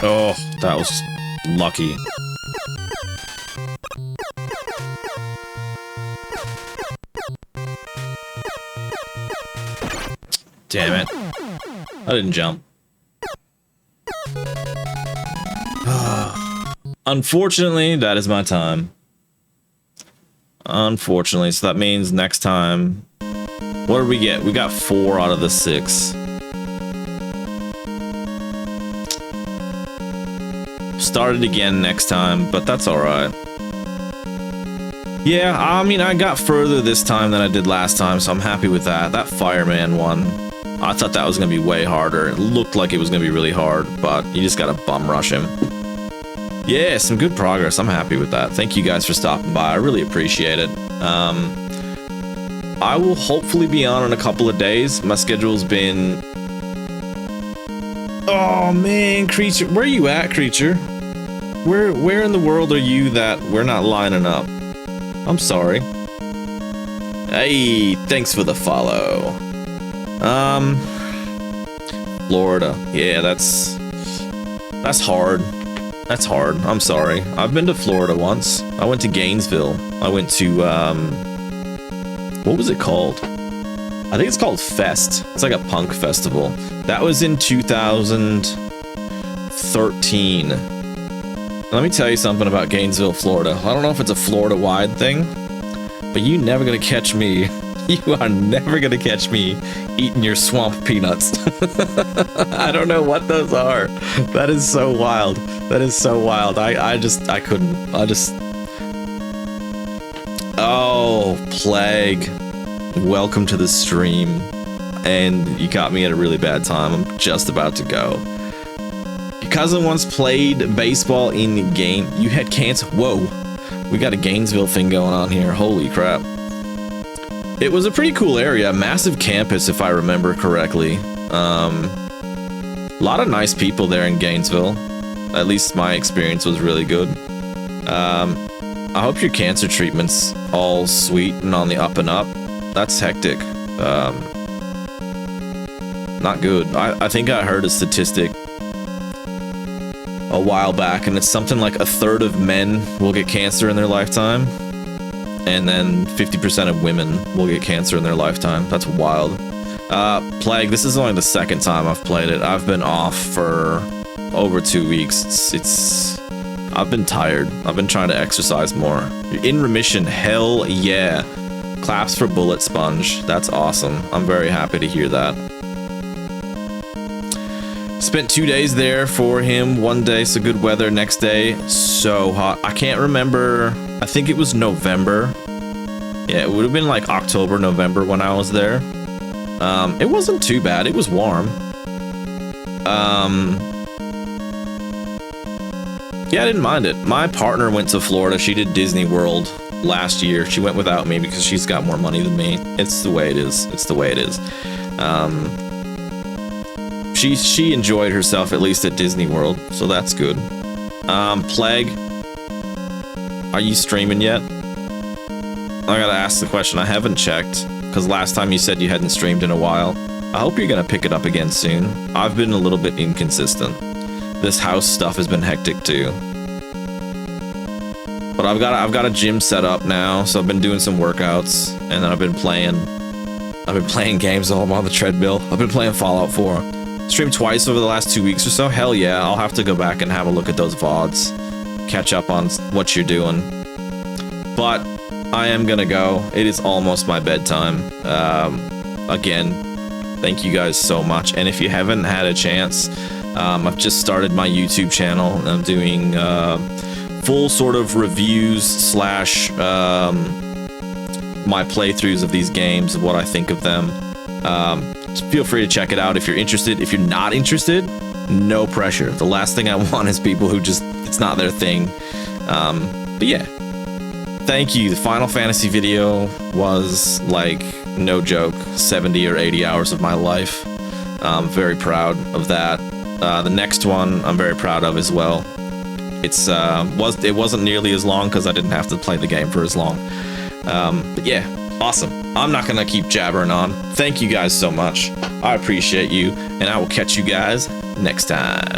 Oh, that was lucky. Damn it. I didn't jump. Unfortunately, that is my time. Unfortunately, so that means next time... What did we get? We got 4 out of the 6. Start it again next time, but that's alright. Yeah, I mean, I got further this time than I did last time, so I'm happy with that. That fireman one, I thought that was going to be way harder. It looked like it was going to be really hard, but you just got to bum rush him. Yeah, some good progress. I'm happy with that. Thank you guys for stopping by. I really appreciate it. I will hopefully be on in a couple of days. My schedule's been... Oh, man, Creature. Where are you at, Creature? Where in the world are you that we're not lining up? I'm sorry. Hey, thanks for the follow. Florida. Yeah, that's hard. That's hard. I'm sorry. I've been to Florida once. I went to Gainesville. I went to, what was it called? I think it's called Fest. It's like a punk festival. That was in 2013. Let me tell you something about Gainesville, Florida. I don't know if it's a Florida-wide thing, but you're never gonna catch me. You are never gonna catch me eating your swamp peanuts. I don't know what those are. That is so wild. That is so wild. I couldn't. Oh, Plague. Welcome to the stream. And you caught me at a really bad time. I'm just about to go. Your cousin once played baseball in the game. You had cancer. Whoa. We got a Gainesville thing going on here. Holy crap. It was a pretty cool area. Massive campus, if I remember correctly. A lot of nice people there in Gainesville. At least my experience was really good. I hope your cancer treatment's all sweet and on the up and up. That's hectic. Not good. I think I heard a statistic a while back, and it's something like 1/3 of men will get cancer in their lifetime, and then 50% of women will get cancer in their lifetime. That's wild. Plague, this is only the second time I've played it. I've been off for over 2 weeks. I've been tired. I've been trying to exercise more. You're in remission, hell yeah. Claps for Bullet Sponge. That's awesome. I'm very happy to hear that. Spent 2 days there for him. 1 day, so good weather. Next day, so hot. I can't remember. I think it was November. Yeah, it would have been like October, November when I was there. It wasn't too bad. It was warm. Yeah, I didn't mind it. My partner went to Florida. She did Disney World last year. She went without me because she's got more money than me. It's the way it is. It's the way it is. She enjoyed herself, at least at Disney World, so that's good. Plague, are you streaming yet? I gotta ask the question. I haven't checked, because last time you said you hadn't streamed in a while. I hope you're gonna pick it up again soon. I've been a little bit inconsistent. This house stuff has been hectic too. But I've got a gym set up now, so I've been doing some workouts, and then I've been playing games while I'm on the treadmill. I've been playing Fallout 4. Streamed twice over the last 2 weeks or so. Hell yeah, I'll have to go back and have a look at those VODs. Catch up on what you're doing. But I am gonna go. It is almost my bedtime. Again, thank you guys so much. And if you haven't had a chance, I've just started my YouTube channel, and I'm doing full sort of reviews slash my playthroughs of these games, of what I think of them. Feel free to check it out if you're interested. If you're not interested, no pressure. The last thing I want is people who just, it's not their thing. But yeah, thank you. The Final Fantasy video was, like, no joke, 70 or 80 hours of my life. I'm very proud of that. The next one I'm very proud of as well. It wasn't nearly as long because I didn't have to play the game for as long. But yeah, awesome. I'm not gonna keep jabbering on. Thank you guys so much. I appreciate you, and I will catch you guys next time.